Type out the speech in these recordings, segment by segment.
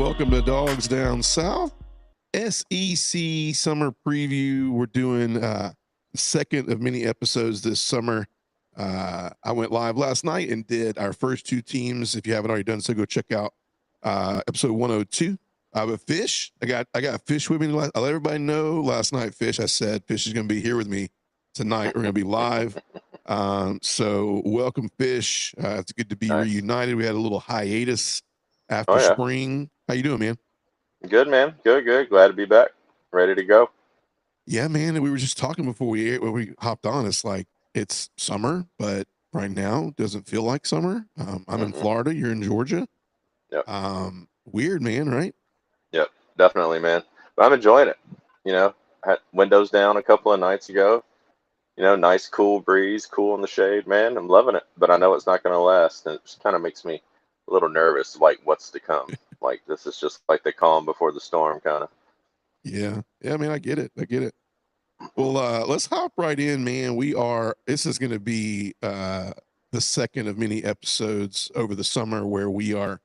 Welcome to Dogs Down South SEC Summer Preview. We're doing the second of many episodes this summer. I went live last night and did our first two teams. If you haven't already done so, go check out episode 102. But Fish, I got Fish with me. I let everybody know last night, Fish, I said Fish is going to be here with me tonight. We're going to be live. So welcome, Fish. It's good to be reunited. We had a little hiatus after spring. How you doing, man? Good, man. Good. Glad to be back. Ready to go. Yeah, man. And we were just talking before we hopped on. It's like it's summer, but right now doesn't feel like summer. I'm in Florida. You're in Georgia. Yep. Weird, man. Right? Yep. Definitely, man. But I'm enjoying it. You know, had windows down a couple of nights ago. You know, nice cool breeze, cool in the shade, man. I'm loving it. But I know it's not going to last, and it just kind of makes me a little nervous, like what's to come. Like this is just like the calm before the storm, kind of. Yeah. I mean, I get it. Well, let's hop right in, man. This is going to be the second of many episodes over the summer where we are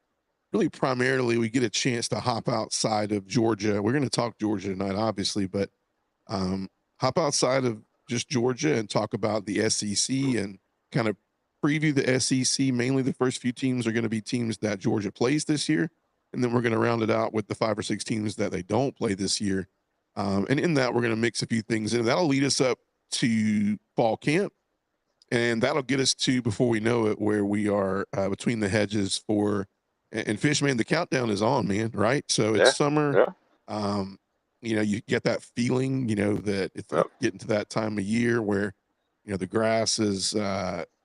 really primarily, we get a chance to hop outside of Georgia. We're going to talk Georgia tonight, obviously, but hop outside of just Georgia and talk about the SEC and kind of preview the SEC. Mainly the first few teams are going to be teams that Georgia plays this year. And then we're going to round it out with the 5 or 6 teams that they don't play this year. And in that, we're going to mix a few things in. That'll lead us up to fall camp. And that'll get us to, before we know it, where we are between the hedges for, and Fish, man, the countdown is on, man, right? So it's summer. Yeah. You know, you get that feeling, you know, that it's getting to that time of year where, you know, the grass is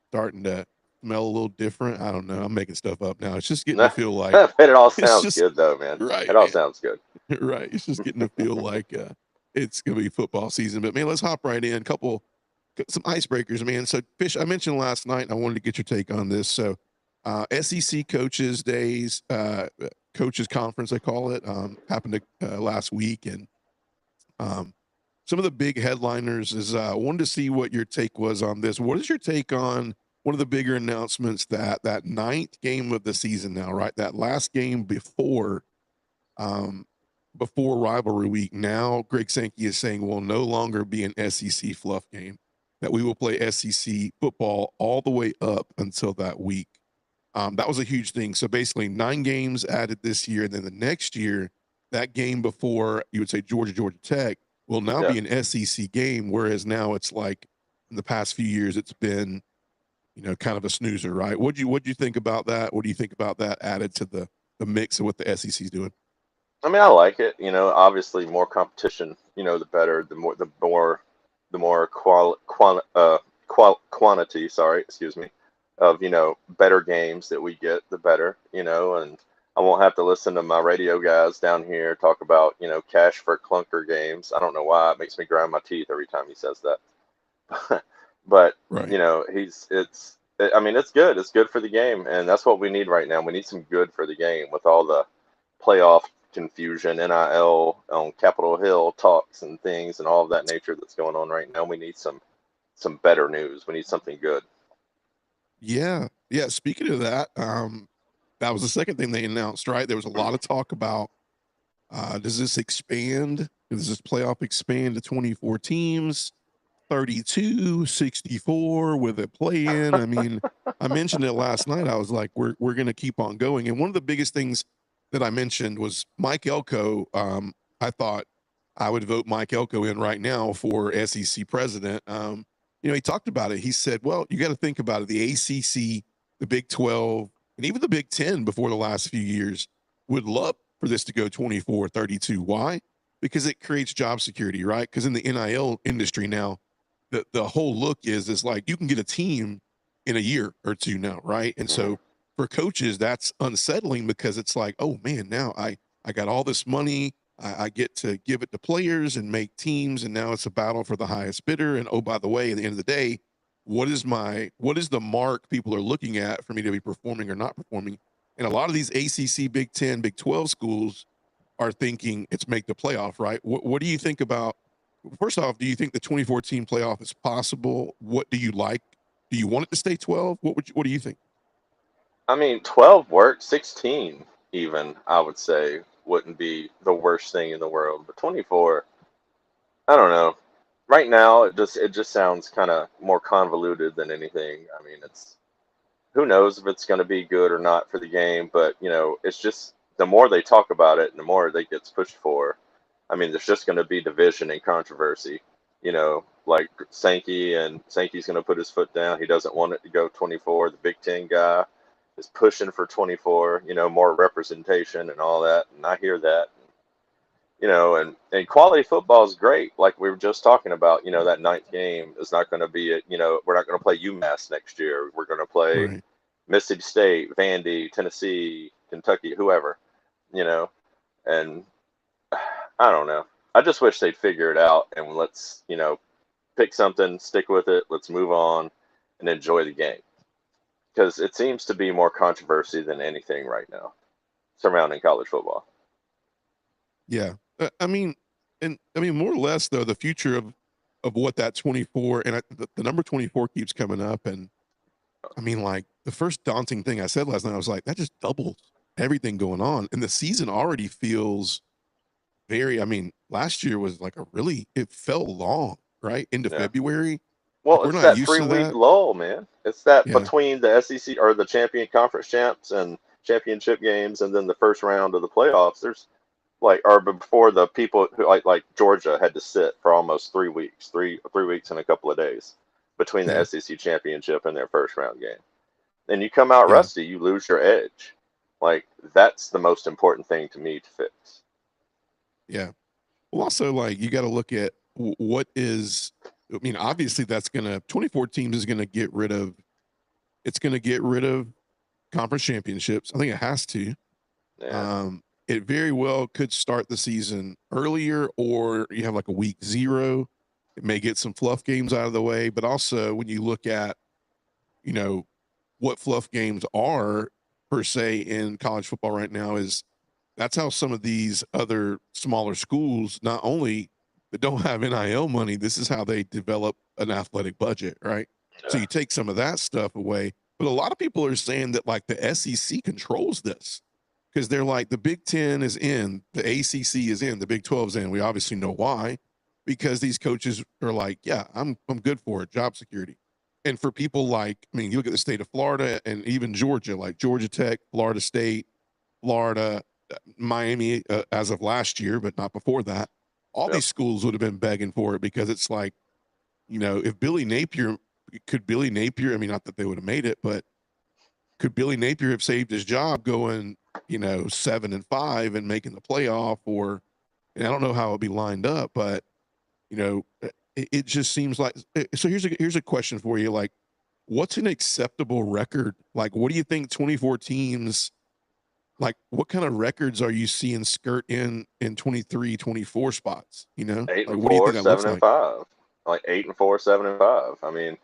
starting to smell a little different. I don't know. I'm making stuff up now. It's just getting to feel like. It all sounds good, though, man. Right. It all sounds good. Right. It's just getting to feel like it's going to be football season. But, man, let's hop right in. Some icebreakers, man. So, Fish, I mentioned last night, and I wanted to get your take on this. So, SEC Coaches Days, Coaches Conference, they call it, happened last week. And some of the big headliners is I wanted to see what your take was on this. What is your take on one of the bigger announcements that ninth game of the season now, right? That last game before rivalry week. Now, Greg Sankey is saying will no longer be an SEC fluff game, that we will play SEC football all the way up until that week. That was a huge thing. So basically 9 games added this year. And then the next year, that game before, you would say Georgia Tech, will now be an SEC game. Whereas now it's like in the past few years, it's been, you know, kind of a snoozer, right? What'd you think about that? What do you think about that added to the mix of what the SEC is doing? I mean, I like it. You know, obviously more competition. You know, the better. The more quantity. Sorry, excuse me. Of better games that we get, the better. And I won't have to listen to my radio guys down here talk about cash for clunker games. I don't know why it makes me grind my teeth every time he says that. But right. I mean, it's good. It's good for the game, and that's what we need right now. We need some good for the game with all the playoff confusion, NIL on Capitol Hill talks and things, and all of that nature that's going on right now. We need some better news. We need something good. Yeah. Speaking of that, that was the second thing they announced, right? There was a lot of talk about does this expand? Does this playoff expand to 24 teams, 32, 64 with a play-in? I mean, I mentioned it last night. I was like, we're going to keep on going. And one of the biggest things that I mentioned was Mike Elko. I thought I would vote Mike Elko in right now for SEC president. He talked about it. He said, well, you got to think about it. The ACC, the Big 12, and even the Big 10 before the last few years would love for this to go 24, 32. Why? Because it creates job security, right? Because in the NIL industry now, the whole look is like you can get a team in a year or two now, right? And so for coaches, that's unsettling because it's like, oh man, now I got all this money. I get to give it to players and make teams, and now it's a battle for the highest bidder. And oh, by the way, at the end of the day, what is the mark people are looking at for me to be performing or not performing? And a lot of these ACC, Big 10, Big 12 schools are thinking it's make the playoff, right? What do you think about? First off, do you think the 2014 playoff is possible? What do you like? Do you want it to stay 12? What do you think? I mean, 12 works. 16. even, I would say, wouldn't be the worst thing in the world. But 24, I don't know. Right now, it just sounds kind of more convoluted than anything. I mean, it's who knows if it's going to be good or not for the game, but it's just the more they talk about it and the more it gets pushed for. I mean, there's just going to be division and controversy. Like Sankey's going to put his foot down. He doesn't want it to go 24. The Big Ten guy is pushing for 24. More representation and all that. And I hear that. And quality football is great. Like we were just talking about, that ninth game is not going to be it. We're not going to play UMass next year. We're going to play Right. Mississippi State, Vandy, Tennessee, Kentucky, whoever, and I don't know. I just wish they'd figure it out and let's, pick something, stick with it, let's move on and enjoy the game. Because it seems to be more controversy than anything right now surrounding college football. Yeah. I mean, more or less though, the future of what that 24 and the number 24 keeps coming up, and I mean, like the first daunting thing I said last night, I was like, that just doubles everything going on, and the season already feels very. I mean, last year was like it felt long, right into Yeah. February. Like Well, we're it's not that used to 3 week that. lull, man. It's that Yeah. between the SEC or the champion conference champs and championship games and then the first round of the playoffs. There's or before the people who like Georgia had to sit for almost 3 weeks, three weeks and a couple of days between the Yeah. SEC championship and their first round game. And you come out Yeah. rusty, you lose your edge. Like that's the most important thing to me to fix. Yeah. Well, also, like, you got to look at what is. I mean, obviously, that's gonna 24 teams is gonna get rid of. It's gonna get rid of conference championships. I think it has to. Yeah. It very well could start the season earlier, or you have like a week 0. It may get some fluff games out of the way, but also when you look at, you know, what fluff games are per se in college football right now is that's how some of these other smaller schools not only that don't have NIL money, this is how they develop an athletic budget, right? So Yeah. you take some of that stuff away, but a lot of people are saying that like the SEC controls this because they're like the Big Ten is in, the ACC is in, the Big 12 is in. We obviously know why, because these coaches are like, yeah, I'm good for it, job security. And for people like, I mean, you look at the state of Florida and even Georgia, like Georgia Tech, Florida State, Florida, Miami, as of last year, but not before that. All Yep. these schools would have been begging for it because it's like, if Billy Napier, I mean, not that they would have made it, but could Billy Napier have saved his job going, 7-5 and making the playoff? Or, and I don't know how it'd be lined up, but it just seems like. So here's a question for you: like, what's an acceptable record? Like, what do you think 24 teams? Like, what kind of records are you seeing skirt in 23, 24 spots? Eight Like, and what do you four, think that looks seven and like? five. Like 8 and 4, 7 and 5. I mean,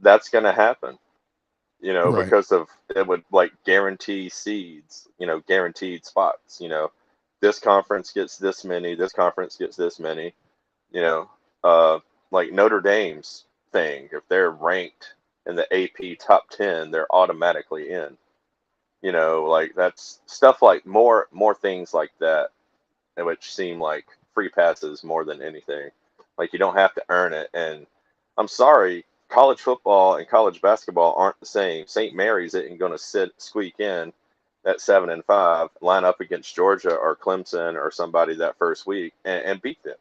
that's gonna happen. Right. Because of it would like guarantee seeds, guaranteed spots. This conference gets this many, this conference gets this many, you know, uh, like Notre Dame's thing. If they're ranked in the AP top 10, they're automatically in. Like that's stuff like more things like that, which seem like free passes more than anything. Like you don't have to earn it. And I'm sorry, college football and college basketball aren't the same. St. Mary's isn't going to squeak in at 7-5, line up against Georgia or Clemson or somebody that first week and beat them.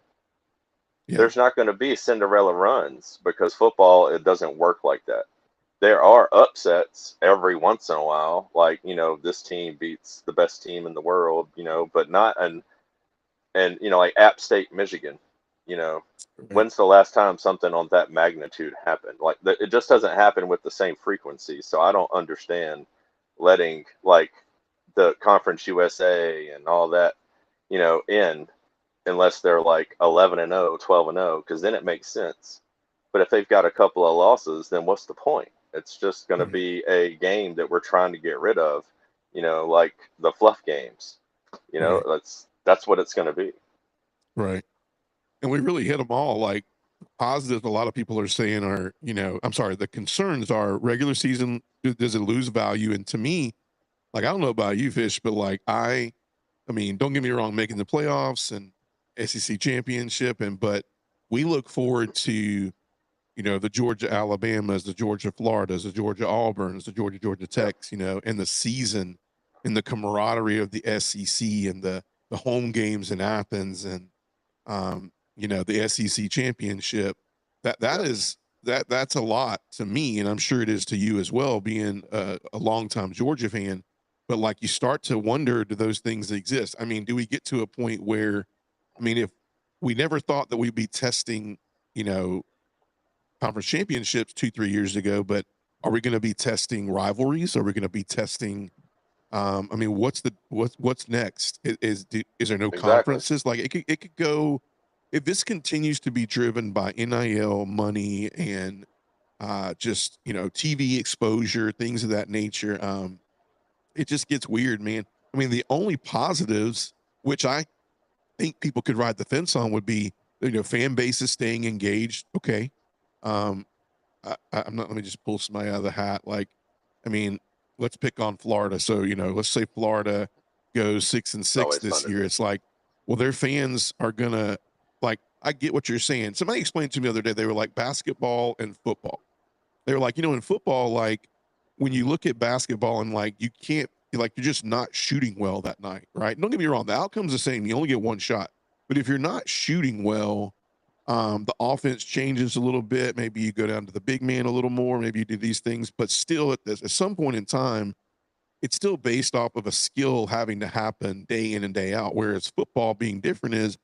Yeah. There's not going to be Cinderella runs because football it doesn't work like that. There are upsets every once in a while, like this team beats the best team in the world, but not like App State, Michigan, you know, Right. when's the last time something on that magnitude happened? Like it just doesn't happen with the same frequency. So I don't understand letting like the Conference USA and all that, in unless they're like 11-0, 12-0, because then it makes sense. But if they've got a couple of losses, then what's the point? It's just going to Right. be a game that we're trying to get rid of, like the fluff games. Right. That's what it's going to be. Right. And we really hit them all. Like, positives, a lot of people are saying I'm sorry, the concerns are regular season, does it lose value? And to me, Like, I don't know about you, Fish, but like I mean, don't get me wrong, making the playoffs and SEC championship, but we look forward to, the Georgia Alabamas, the Georgia Floridas, the Georgia Auburns, the Georgia Yeah, Techs, and the season and the camaraderie of the SEC and the home games in Athens and the SEC championship. That yeah, is that's a lot to me, and I'm sure it is to you as well, being a longtime Georgia fan. But like, you start to wonder, do those things exist? I mean, do we get to a point where, I mean, if we never thought that we'd be testing, you know, conference championships 2, 3 years ago, but are we going to be testing rivalries? Are we going to be testing? I mean, what's next? Is there no exactly. conferences? Like, it could go, if this continues to be driven by NIL money and just TV exposure, things of that nature. It just gets weird, man. I mean, the only positives, which I think people could ride the fence on, would be fan bases staying engaged. Okay, um, I'm not. Let me just pull somebody out of the hat. Like, I mean, let's pick on Florida. So let's say Florida goes 6-6 Always fun this to year. do. It's like, well, their fans are gonna like. I get what you're saying. Somebody explained to me the other day. They were like basketball and football. They were like, in football, like when you look at basketball and like you can't, like, you're just not shooting well that night, right? Don't get me wrong, the outcome's the same. You only get one shot. But if you're not shooting well, the offense changes a little bit. Maybe you go down to the big man a little more. Maybe you do these things, but still, at some point in time, it's still based off of a skill having to happen day in and day out. Whereas football being different is,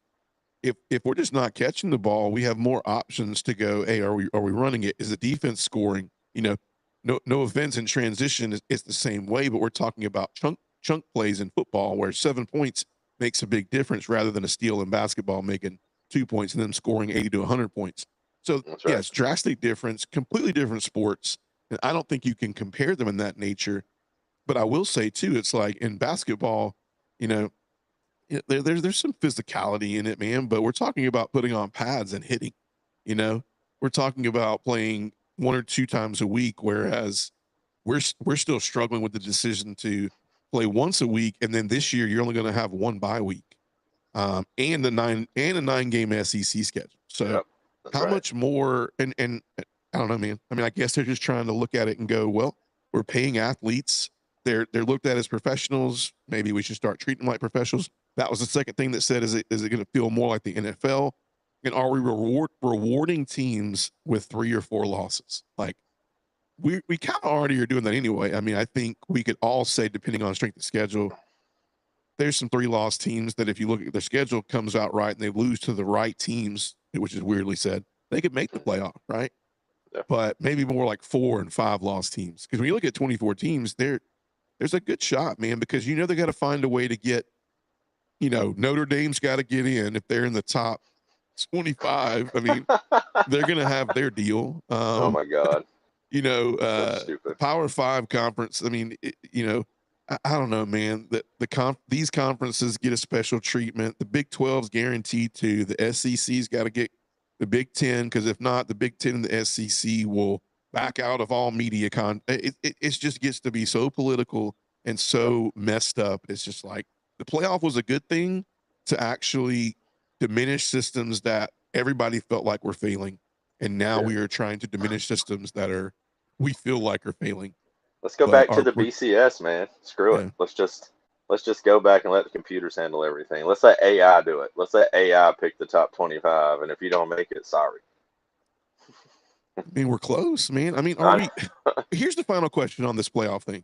if we're just not catching the ball, we have more options to go. Hey, are we running it? Is the defense scoring? No offense, in transition is the same way, but we're talking about chunk plays in football where 7 points makes a big difference rather than a steal in basketball making 2 points and then scoring 80 to 100 points. So That's right. yes, drastic difference, completely different sports, and I don't think you can compare them in that nature. But I will say too, it's like in basketball, you know, there's some physicality in it, man. But we're talking about putting on pads and hitting. You know, we're talking about playing 1 or 2 times a week, whereas we're still struggling with the decision to play once a week, and then this year you're only going to have one bye week, and a 9 game SEC schedule. So Yep, that's how right. much more? And I don't know, man. I mean, I guess they're just trying to look at it and go, well, we're paying athletes. They're looked at as professionals. Maybe we should start treating them like professionals. That was the second thing that said, is it going to feel more like the NFL? And are we rewarding teams with 3 or 4 losses? Like, we kind of already are doing that anyway. I mean, I think we could all say, depending on strength of schedule, there's some 3 loss teams that if you look at their schedule comes out right and they lose to the right teams, which is weirdly said, they could make the Hmm. playoff, right? Yeah, But maybe more like 4 and 5 loss teams. Because when you look at 24 teams, there's a good shot, man, because they got to find a way to get, Notre Dame's got to get in if they're in the top 25. I mean, they're going to have their deal. oh my God, so The stupid. Power Five conference. I mean, I don't know, man. These conferences get a special treatment. The Big 12's guaranteed to. The SEC's got to get the Big 10, because if not, the Big 10 and the SEC will back out of all media it just gets to be so political and Yep. so messed up. It's just like the playoff was a good thing to actually diminish systems that everybody felt like were failing, and now Yeah. we are trying to diminish systems that we feel like are failing. Let's go But back to the BCS, man. Screw it. yeah, Let's just go back and let the computers handle everything. Let's let AI do it. Let's let AI pick the top 25, and if you don't make it, sorry. I mean, we're close, man. I mean, are I, we? Here's the final question on this playoff thing.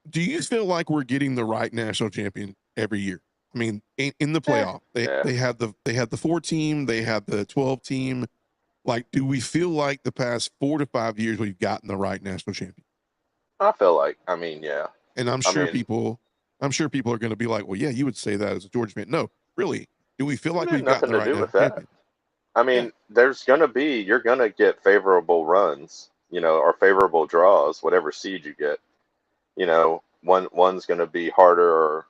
Do you feel like we're getting the right national champion every year? I mean, in the eh, playoff, they yeah, they had the 4 team, they had the 12 team. Like, do we feel like the past 4 to 5 years we've gotten the right national champion? I feel like. I mean, yeah. And I mean, I'm sure people are going to be like, well, yeah, you would say that as a Georgia fan. No, really, do we feel it like had we've gotten nothing the to right do with national that. champion? I Yeah, mean, you're gonna get favorable runs, or favorable draws, whatever seed you get. One's gonna be harder, or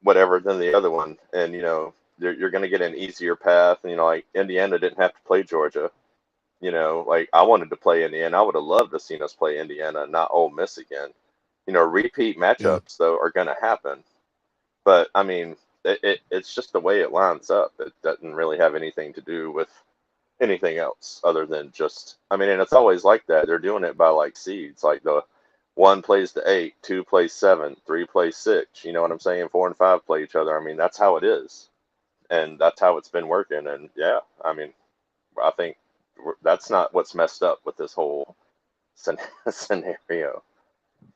whatever than the other one, and you're gonna get an easier path. Like Indiana didn't have to play Georgia. Like I wanted to play Indiana. I would have loved to seen us play Indiana, not Ole Miss again. repeat Yeah. matchups though are going to happen. But I mean, it's just the way it lines up. It doesn't really have anything to do with anything else other than just. I mean, and it's always like that. They're doing it by like seeds. Like the one plays the 8, two plays 7, three plays 6. You know what I'm saying? 4 and 5 play each other. I mean, that's how it is, and that's how it's been working. And yeah, I mean, I think that's not what's messed up with this whole scenario.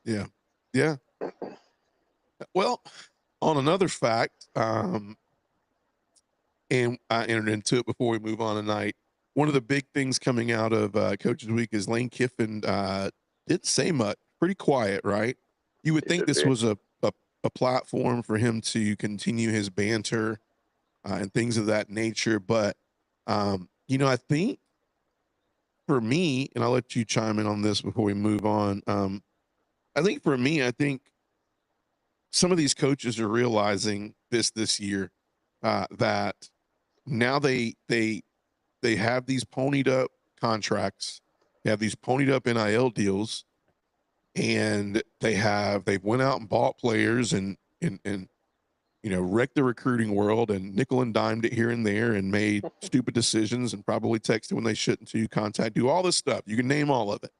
Yeah. Yeah. Well, on another fact, and I entered into it before we move on tonight. One of the big things coming out of Coaches Week is Lane Kiffin didn't say much, pretty quiet, right? You would It think should this be. was a platform for him to continue his banter and things of that nature. But, I think for me, and I'll let you chime in on this before we move on. I think for me, I think some of these coaches are realizing this year that now they have these ponied up contracts, they have these ponied up NIL deals, and they've went out and bought players and wrecked the recruiting world and nickel and dimed it here and there and made stupid decisions and probably texted when they shouldn't to contact, do all this stuff. You can name all of it.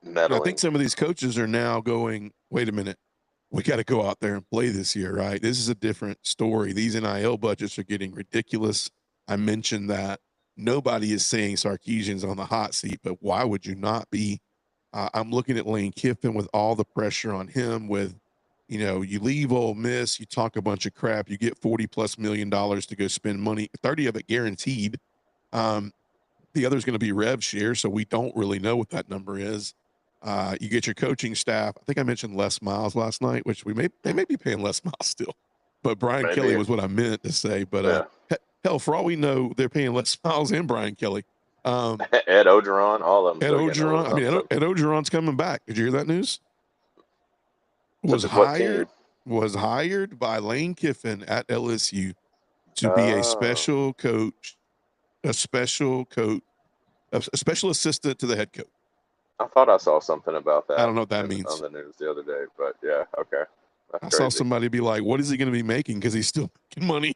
And I think Meddling. some of these coaches are now going, wait a minute, we got to go out there and play this year, right? This is a different story. These NIL budgets are getting ridiculous. I mentioned that nobody is saying Sarkisian's on the hot seat, but why would you not be? I'm looking at Lane Kiffin with all the pressure on him with, you leave Ole Miss, you talk a bunch of crap, you get $40+ million to go spend money, 30 of it guaranteed. The other is going to be rev share, so we don't really know what that number is. You get your coaching staff. I think I mentioned Les Miles last night, which they may be paying Les Miles still, but Brian Kelly Maybe. was what I meant to say. But Yeah. hell, for all we know, they're paying Les Miles and Brian Kelly. Ed Ogeron, all of them Ed still getting a little Ogeron. I mean, something. Ed Ogeron's coming back. Did you hear that news? Was What team? hired by Lane Kiffin at LSU to be a Oh, special coach, a special coach, a special assistant to the head coach. I thought I saw something about I that don't know what that on means. the news the other day, but yeah, okay, that's I saw crazy. somebody be like, "What is he going to be making? Because he's still making money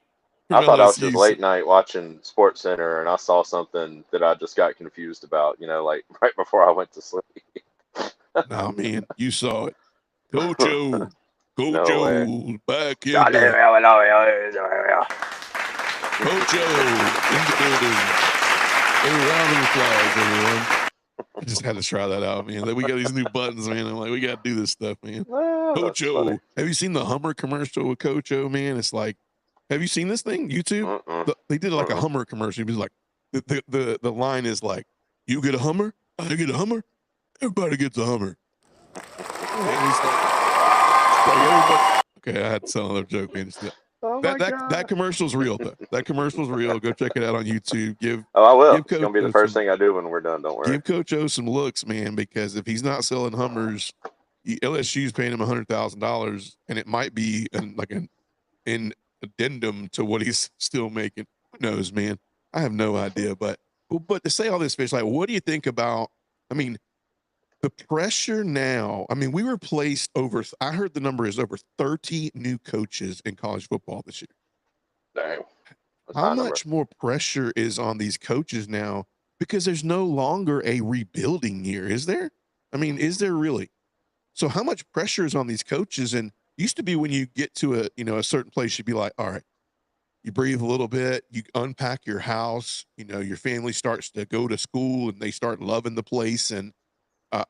from I thought I was just LSU." So, late night watching Sports Center, and I saw something that I just got confused about. Like right before I went to sleep. nah, man, you saw it. Coach O, Coach No way. O, back in the Coach O in the building. A round of applause, everyone. I just had to try that out, man. We got these new buttons, man. I'm like, we got to do this stuff, man. Coach That's funny. O. Have you seen the Hummer commercial with Coach O, man? It's like, have you seen this thing? YouTube? Mm-mm. They did like a Mm-mm. Hummer commercial. It was like, the line is like, you get a Hummer, I get a Hummer, everybody gets a Hummer. And it's like everybody. Okay, I had to tell another joke, man. Oh my god. That commercial's real though. That commercial's real. Go check it out on YouTube. Oh, I will. Give It's Coach gonna be the O first some thing I do when we're done. Don't worry. give Coach O some looks, man, because if he's not selling Hummers, LSU's paying him $100,000, and it might be an addendum to what he's still making. Who knows, man? I have no idea. But to say all this, Fish, like, what do you think about? I mean, the pressure now. I mean, we replaced over. I heard the number is over 30 new coaches in college football this year. Dang. That's a How high number. much more pressure is on these coaches now? Because there's no longer a rebuilding year, is there? I mean, is there really? So how much pressure is on these coaches? And used to be when you get to a certain place, you'd be like, all right, you breathe a little bit, you unpack your house, your family starts to go to school and they start loving the place. And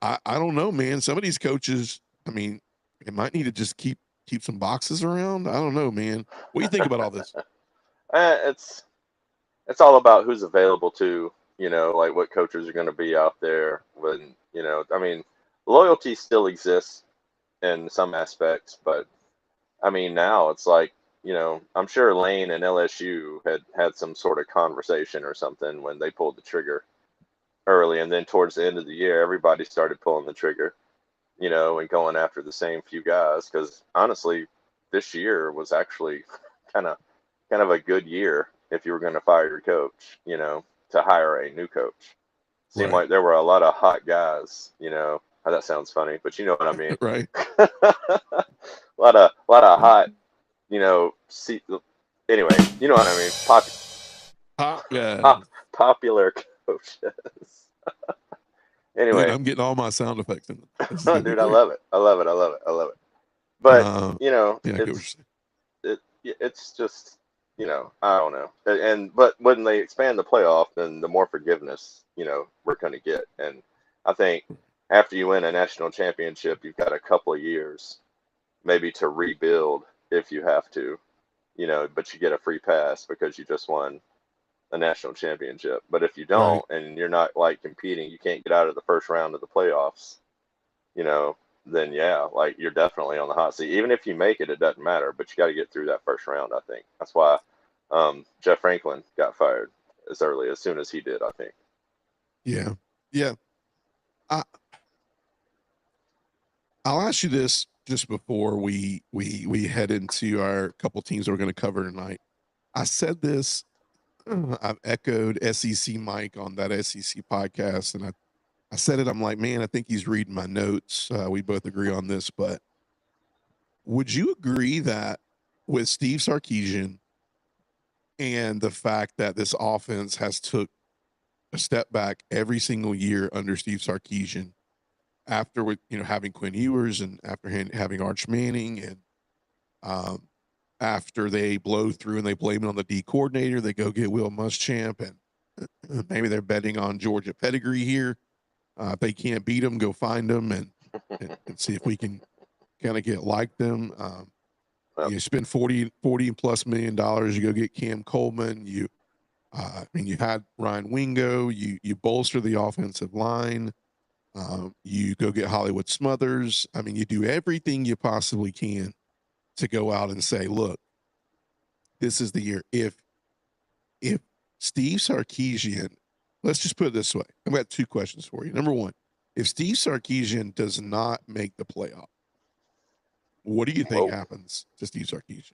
I don't know, man. Some of these coaches, I mean, they might need to just keep some boxes around. I don't know, man. What do you think about all this? It's all about who's available to, like what coaches are going to be out there when, I mean, loyalty still exists in some aspects, but I mean, now it's like, I'm sure Lane and LSU had some sort of conversation or something when they pulled the trigger early, and then towards the end of the year, everybody started pulling the trigger, and going after the same few guys. Because honestly, this year was actually kind of kind of a good year if you were going to fire your coach, to hire a new coach. Seemed Right. like there were a lot of hot guys, That sounds funny, but you know what I mean. Right. a lot of hot, you know, anyway, you know what I mean. Yeah. Popular coaches. Dude, Anyway, I'm getting all my sound effects in. This is gonna be dude, I great. love it. I love it. I love it. I love it. But you know, Yeah, I get what you're saying. it's just, you know, I don't know. But when they expand the playoff, then the more forgiveness, you know, we're going to get. And I think after you win a national championship, you've got a couple of years maybe to rebuild if you have to, you know, but you get a free pass because you just won a national championship. But if you Right. don't and you're not like competing, you can't get out of the first round of the playoffs, you know, then yeah, like you're definitely on the hot seat. Even if you make it, it doesn't matter, but you got to get through that first round, I think. That's why Jeff Franklin got fired as soon as he did, I think. Yeah. Yeah. I, I'll ask you this just before we head into our couple teams that we're going to cover tonight. I said this. I've echoed SEC Mike on that SEC podcast, and I said it. I'm like, man, I think he's reading my notes. We both agree on this, but would you agree that with Steve Sarkisian and the fact that this offense has took a step back every single year under Steve Sarkisian, after with having Quinn Ewers and after having Arch Manning, and um, after they blow through and they blame it on the D coordinator, they go get Will Muschamp, and maybe they're betting on Georgia pedigree here. If they can't beat them, go find them and see if we can kind of get like them. Yep. You spend 40 plus $million. You go get Cam Coleman. I mean, you had Ryan Wingo. You bolster the offensive line. You go get Hollywood Smothers. I mean, you do everything you possibly can to go out and say, look, this is the year. If Steve Sarkisian, let's just put it this way. I've got two questions for you. Number one, if Steve Sarkisian does not make the playoff, what do you think Whoa. happens to Steve Sarkisian?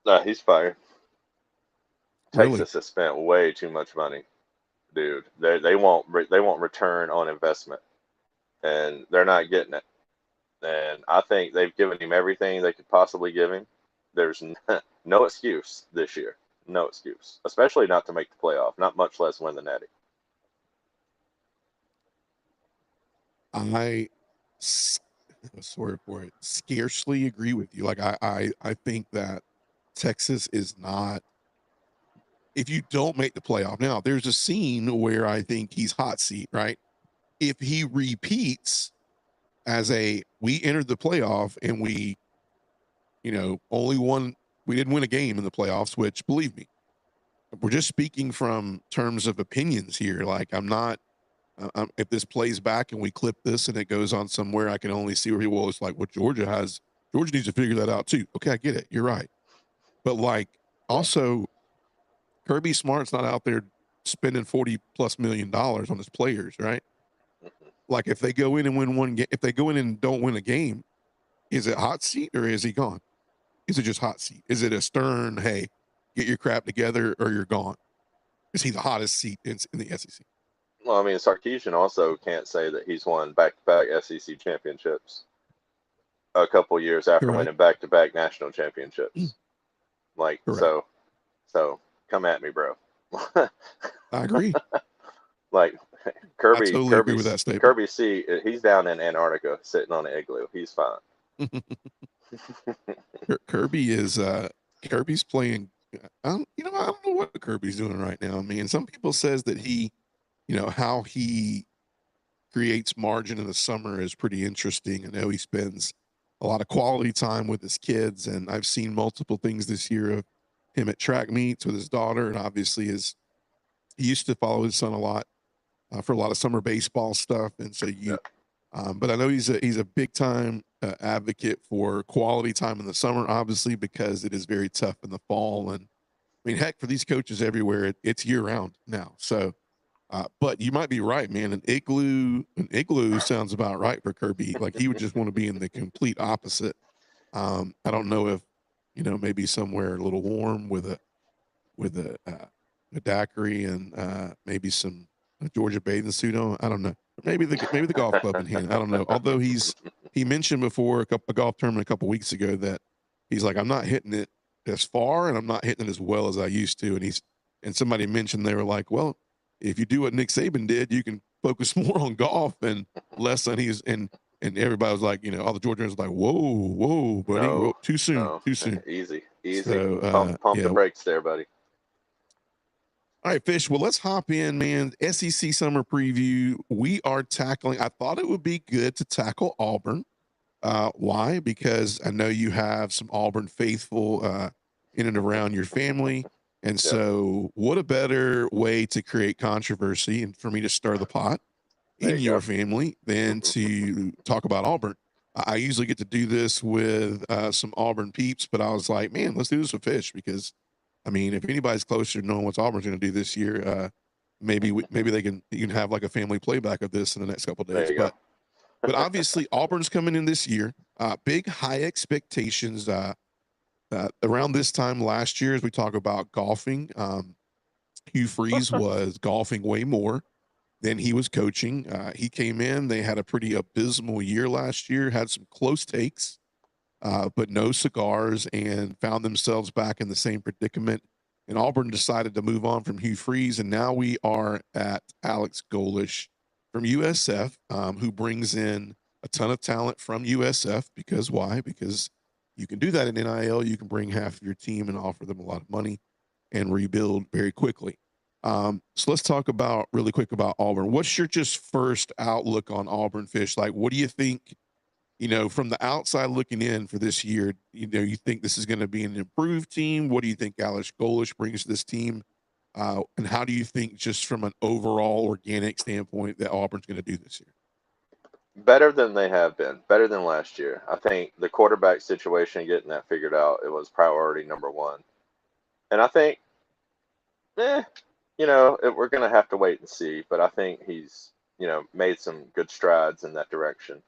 No, he's fired. Really? Texas has spent way too much money, dude. They won't return on investment, and they're not getting it. And I think they've given him everything they could possibly give him. There's no excuse this year. No excuse, especially not to make the playoff, not much less win the Natty. I sorry for it. Scarcely agree with you. Like I think that Texas is not. If you don't make the playoff, now there's a scene where I think he's hot seat, right? If he repeats we entered the playoff and we, only won, we didn't win a game in the playoffs, which believe me, we're just speaking from terms of opinions here. Like I'm not, if this plays back and we clip this and it goes on somewhere, I can only see where he was like, what Georgia needs to figure that out too. Okay, I get it. You're right. But like also Kirby Smart's not out there spending 40 plus $million on his players, right? Like if they go in and win one game, if they go in and don't win a game, is it hot seat or is he gone? Is it just hot seat? Is it a stern, hey, get your crap together or you're gone? Is he the hottest seat in the SEC? Well, I mean, Sarkisian also can't say that he's won back-to-back SEC championships a couple years after Correct. winning back-to-back national championships. Like, Correct. so come at me, bro. I agree. Like I Kirby, totally agree with that statement. Kirby C, he's down in Antarctica sitting on an igloo. He's fine. Kirby is Kirby's playing. I don't know what Kirby's doing right now. I mean, some people says that he, how he creates margin in the summer is pretty interesting. I know he spends a lot of quality time with his kids, and I've seen multiple things this year of him at track meets with his daughter, and obviously he used to follow his son a lot for a lot of summer baseball stuff, and so but I know he's a big time advocate for quality time in the summer, obviously because it is very tough in the fall, and I mean, heck, for these coaches everywhere, it's year round now. So, but you might be right, man. An igloo sounds about right for Kirby. Like he would just want to be in the complete opposite. I don't know if maybe somewhere a little warm with a daiquiri and maybe some Georgia bathing suit on. I don't know. maybe the golf club in hand. I don't know. Although he mentioned before a golf tournament a couple weeks ago that he's like, I'm not hitting it as far and I'm not hitting it as well as I used to. And somebody mentioned they were like, well, if you do what Nick Saban did, you can focus more on golf and less on and everybody was like, all the Georgians were like, whoa, buddy, No, whoa, too soon, no, too soon. easy. So Pump yeah. the brakes there, buddy. All right, Fish. Well, let's hop in, man. SEC summer preview. We are tackling. I thought it would be good to tackle Auburn. Why? Because I know you have some Auburn faithful in and around your family. And so, what a better way to create controversy and for me to stir the pot in your family than to talk about Auburn. I usually get to do this with some Auburn peeps, but I was like, man, let's do this with Fish because, I mean, if anybody's closer to knowing what Auburn's going to do this year, maybe you can have like a family playback of this in the next couple of days. But obviously Auburn's coming in this year. Big high expectations. Around this time last year, as we talk about golfing, Hugh Freeze was golfing way more than he was coaching. He came in. They had a pretty abysmal year last year. Had some close takes, but no cigars, and found themselves back in the same predicament. And Auburn decided to move on from Hugh Freeze, and now we are at Alex Golesh from USF, who brings in a ton of talent from USF. Because why? Because you can do that in NIL. You can bring half of your team and offer them a lot of money and rebuild very quickly. So let's talk really quick about Auburn. What's your just first outlook on Auburn, Fish? Like, what do you think, from the outside looking in for this year? You think this is going to be an improved team? What do you think Alex Golesh brings to this team? And how do you think, just from an overall organic standpoint, that Auburn's going to do this year? Better than they have been. Better than last year. I think the quarterback situation, getting that figured out, it was priority number one. And I think, we're going to have to wait and see. But I think he's, made some good strides in that direction.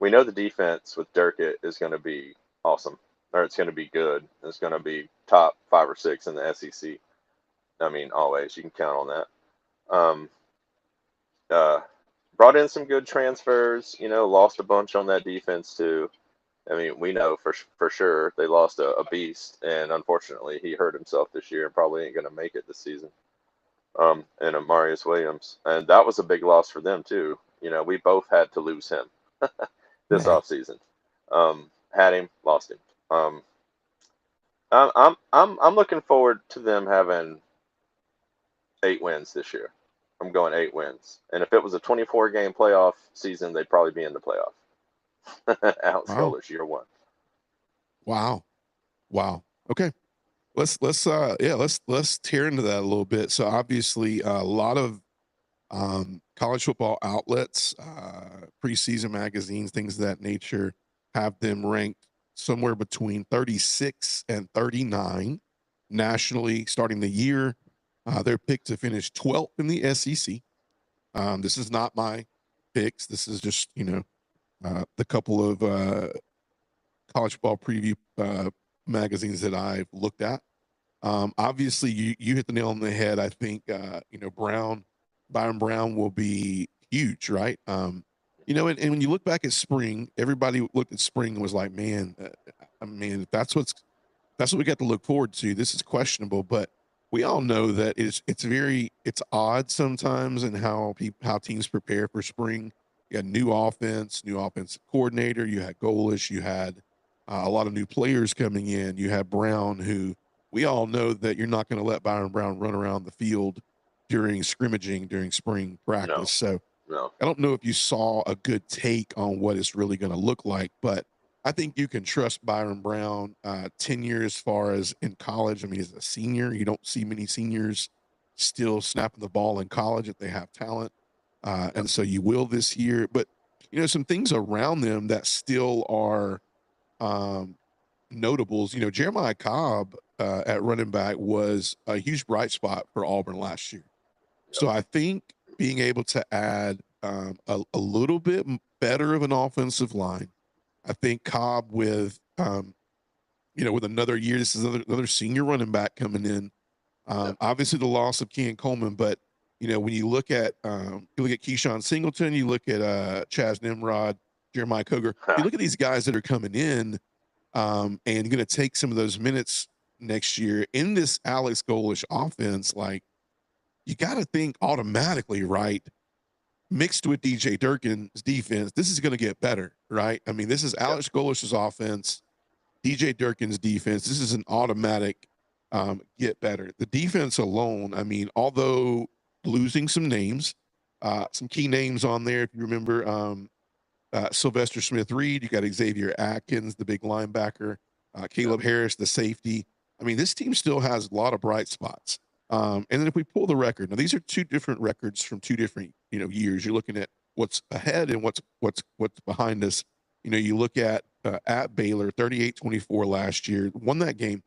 We know the defense with Durkett is going to be awesome, or it's going to be good. It's going to be top 5 or 6 in the SEC. I mean, always. You can count on that. Brought in some good transfers, lost a bunch on that defense too. I mean, we know for sure they lost a beast, and unfortunately he hurt himself this year and probably ain't going to make it this season. And Amarius Williams. And that was a big loss for them too. We both had to lose him this offseason. Had him, lost him. I'm looking forward to them having 8 wins this year. I'm going 8 wins. And if it was a 24-game playoff season, they'd probably be in the playoff. Alex Golesh, year 1. Wow. Okay. Let's tear into that a little bit. So obviously a lot of college football outlets, preseason magazines, things of that nature, have them ranked somewhere between 36 and 39 nationally starting the year. They're picked to finish 12th in the SEC. This is not my picks. This is just, the couple of college football preview magazines that I've looked at. Obviously, you hit the nail on the head. I think, Byron Brown will be huge, right? And when you look back at spring, everybody looked at spring and was like, man, that's what we got to look forward to. This is questionable, but we all know that it's odd sometimes in how teams prepare for spring. You had new offensive coordinator. You had Golesh. You had a lot of new players coming in. You had Brown, who we all know that you're not going to let Byron Brown run around the field during scrimmaging during spring practice. No. I don't know if you saw a good take on what it's really going to look like, but I think you can trust Byron Brown 10 as far as in college. I mean, he's a senior. You don't see many seniors still snapping the ball in college if they have talent. And so you will this year. But, some things around them that still are notables. Jeremiah Cobb at running back was a huge bright spot for Auburn last year. So I think being able to add a little bit better of an offensive line, I think Cobb with another year, this is another senior running back coming in. Obviously the loss of Ken Coleman, but when you look at Keyshawn Singleton, you look at Chaz Nimrod, Jeremiah Coger, you look at these guys that are coming in and going to take some of those minutes next year in this Alex Golish offense. Like, you got to think automatically, right? Mixed with DJ Durkin's defense, this is going to get better, right? I mean, this is Alex Golish's offense, DJ Durkin's defense. This is an automatic get better. The defense alone, I mean, although losing some names, some key names on there, if you remember, Sylvester Smith-Reed, you got Xavier Atkins, the big linebacker, Caleb Harris, the safety. I mean, this team still has a lot of bright spots. And then if we pull the record, now these are two different records from two different years. You're looking at what's ahead and what's behind us. You look at Baylor, 38-24 last year, won that game.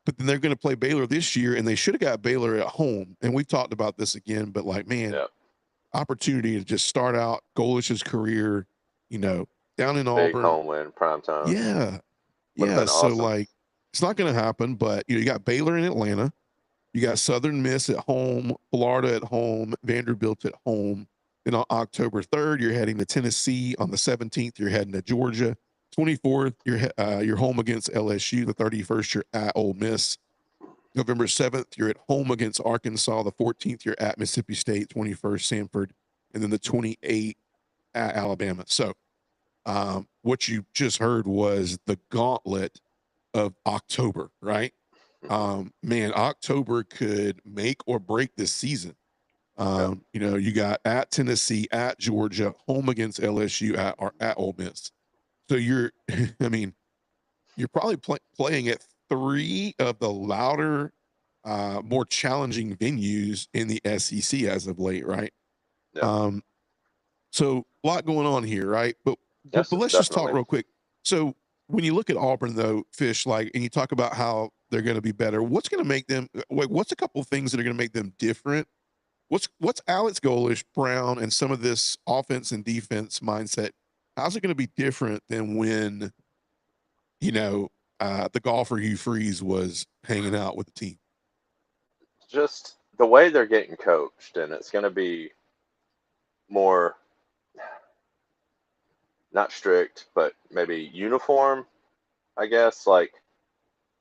But then they're going to play Baylor this year, and they should have got Baylor at home. And we've talked about this again, but opportunity to just start out Golish's career, down in Auburn. Big home win, prime time. Yeah. So awesome. It's not going to happen, but you got Baylor in Atlanta. You got Southern Miss at home, Florida at home, Vanderbilt at home. Then on October 3rd, you're heading to Tennessee. On the 17th, you're heading to Georgia. 24th, you're home against LSU. The 31st, you're at Ole Miss. November 7th, you're at home against Arkansas. The 14th, you're at Mississippi State. 21st, Samford. And then the 28th at Alabama. So what you just heard was the gauntlet of October, right? Man, October could make or break this season. You got at Tennessee, at Georgia, home against LSU, at Ole Miss. So you're probably playing at three of the louder, more challenging venues in the SEC as of late, right? Yeah. So a lot going on here, right? But let's just talk real quick. So when you look at Auburn, though, Fish, and you talk about how they're going to be better, what's going to make them? What's a couple of things that are going to make them different? What's Alex Golish, Brown, and some of this offense and defense mindset? How's it going to be different than when, the golfer Hugh Freeze was hanging out with the team? Just the way they're getting coached, and it's going to be more, not strict, but maybe uniform, I guess. Like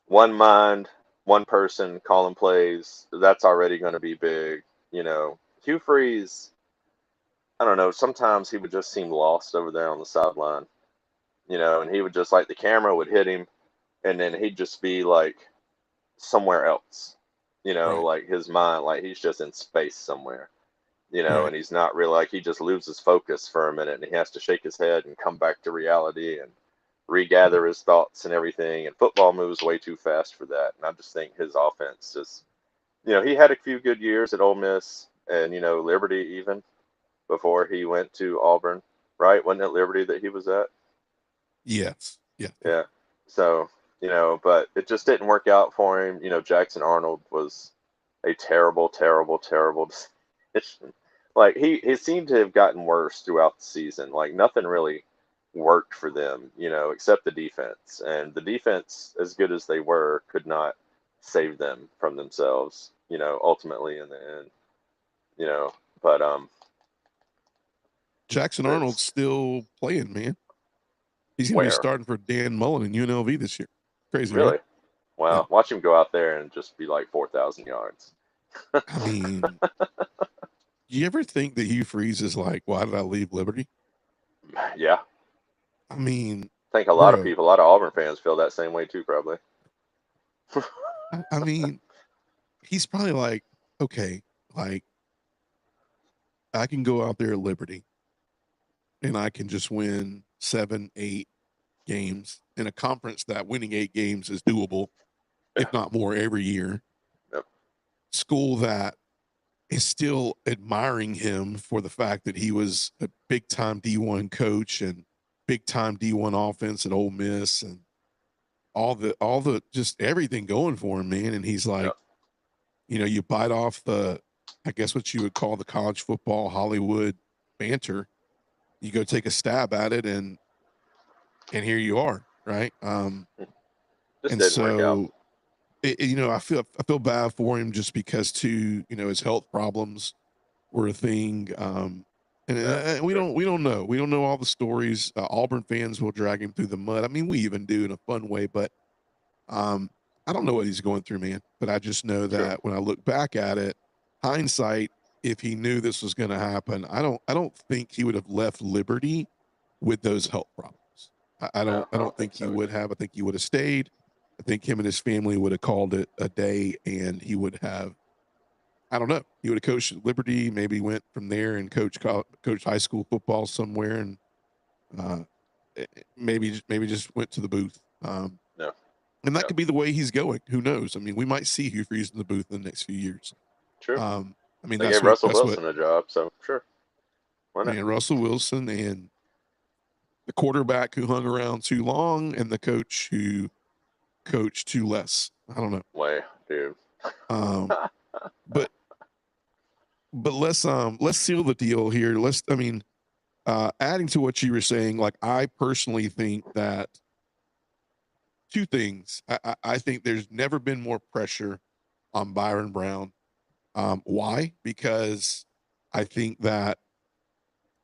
one mind, one person calling plays. That's already going to be big. Hugh Freeze, I don't know, sometimes he would just seem lost over there on the sideline, and he would just, like, the camera would hit him, and then he'd just be, like, somewhere else, Right. like his mind, like he's just in space somewhere, Right. and he's not really, like, he just loses focus for a minute, and he has to shake his head and come back to reality and regather his thoughts and everything, and football moves way too fast for that, and I just think his offense just, he had a few good years at Ole Miss and, Liberty even before he went to Auburn, right? Wasn't it Liberty that he was at? Yes. Yeah. Yeah. So, but it just didn't work out for him. Jackson Arnold was a terrible, terrible, terrible decision. Like, he seemed to have gotten worse throughout the season. Like, nothing really worked for them, except the defense. And the defense, as good as they were, could not save them from themselves, ultimately in the end. But Jackson Arnold's still playing, man. He's going to be starting for Dan Mullen in UNLV this year. Crazy, really? Right? Wow. Yeah. Watch him go out there and just be like 4,000 yards. I mean, do you ever think that Hugh Freeze is like, why did I leave Liberty? Yeah. I mean, I think a lot of people, a lot of Auburn fans feel that same way too, probably. I mean, he's probably like, okay, like, I can go out there at Liberty and I can just win 7, 8 games in a conference that winning 8 games is doable, if not more, every year. Yep. School that is still admiring him for the fact that he was a big-time D1 coach and big-time D1 offense at Ole Miss and all the just everything going for him, man. And he's like, yep. You bite off the, I guess what you would call the college football Hollywood banter. You go take a stab at it, and here you are, right? Just didn't work out. I feel bad for him just because too, his health problems were a thing. Yeah, We sure. don't know all the stories. Auburn fans will drag him through the mud. I mean, we even do in a fun way, but um, I don't know what he's going through, man. But I just know True. that when I look back at it, hindsight, if he knew this was going to happen, I don't think he would have left Liberty with those health problems. I No, don't I I don't don't think think he so would either. have. I think he would have stayed. I think him and his family would have called it a day, and he would have. I don't know. He would have coached at Liberty. Maybe went from there and coached high school football somewhere, and uh, maybe just went to the booth. No, And that no, could be the way he's going. Who knows? I mean, we might see Hugh Freeze in the booth in the next few years. true. I mean, They that's gave what Russell Wilson a job, so sure, why not? man, Russell Wilson and the quarterback who hung around too long and the coach who coached too less. I don't know. Way, dude. Um, but let's seal the deal here. Adding to what you were saying, like I personally think that two things. I think there's never been more pressure on Byron Brown. Why? Because I think that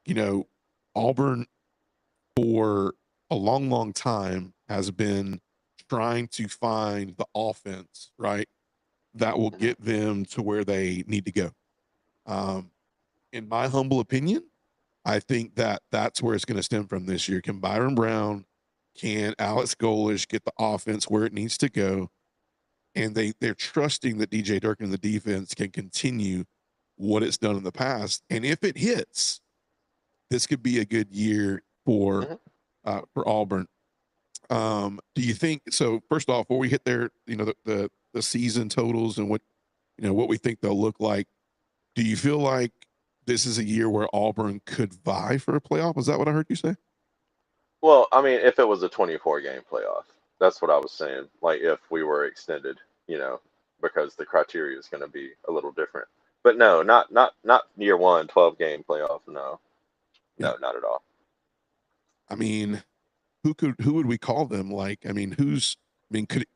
you know Auburn for a long, long time has been trying to find the offense, right, that will Mhm. get them to where they need to go. Um, in my humble opinion, I think that that's where it's going to stem from this year. Can Byron Brown, can Alex Golish get the offense where it needs to go? And they're trusting that DJ Durkin and the defense can continue what it's done in the past. And if it hits, this could be a good year Mhm. for Auburn. Do you think so? First off, before we hit there, the season totals and what we think they'll look like. Do you feel like this is a year where Auburn could vie for a playoff? Is that what I heard you say? Well, I mean, if it was a 24 game playoff, that's what I was saying. Like if we were extended, you know, because the criteria is going to be a little different. But no, not year one, 12 game playoff. No, Yeah. no, not at all. I mean, who would we call them? Like, I mean, could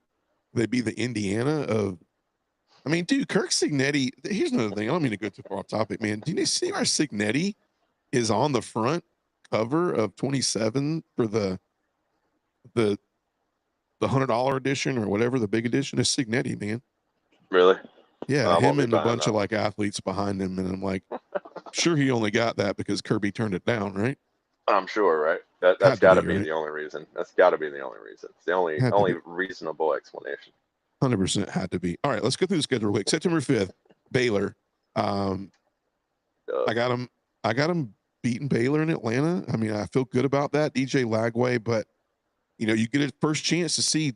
they be the Indiana of? I mean, dude, Kirk Signetti. Here's another thing. I don't mean to go too far off topic, man. Do you see where Signetti is on the front cover of 27 for the $100 edition or whatever the big edition is? Signetti, man. Really? Yeah, I won't him be and a buying bunch that of one. like athletes behind him, and I'm like, sure he only got that because Kirby turned it down, right? I'm sure, right? That's Had to got to be, be right? the only reason. That's got to be the only reason. It's the only Had to only be. reasonable explanation. 100% had to be. All right, let's go through the schedule real quick. September 5th, Baylor. Um, Uh, I got him. I got him beating Baylor in Atlanta. I mean, I feel good about that. DJ Lagway, but you get a first chance to see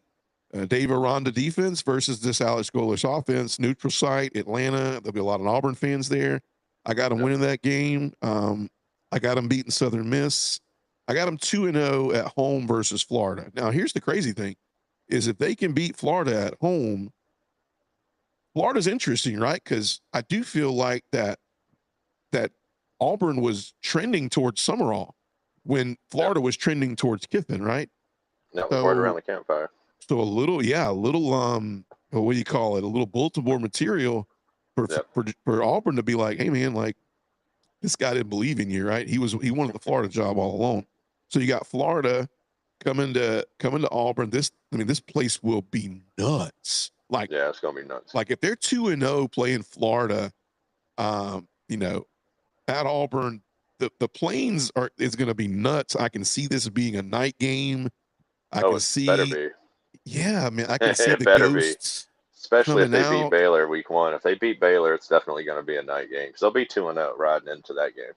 Dave Aranda defense versus this Alex Golish offense. Neutral site, Atlanta. There'll be a lot of Auburn fans there. I got him yep. winning that game. I got him beating Southern Miss. I got him 2-0 at home versus Florida. Now, here's the crazy thing: is if they can beat Florida at home, Florida's interesting, right? Because I do feel like that Auburn was trending towards Summerall when Yep. Florida was trending towards Kiffin, right? That was word around So the campfire. what do you call it? A little bulletin board material for Yep. for for Auburn to be like, hey man, like this guy didn't believe in you, right? He wanted the Florida job all along. So you got Florida coming to Auburn. This place will be nuts. Yeah, it's gonna be nuts. Like if they're 2-0 playing Florida, um, you know, at Auburn, the plains is going to be nuts. I can see this being a night game. I Oh, can it better see, be. yeah, man, I can see It the better be. ghosts Especially if coming they beat out. Baylor week one. If they beat Baylor, it's definitely going to be a night game because they'll be 2-0 riding into that game.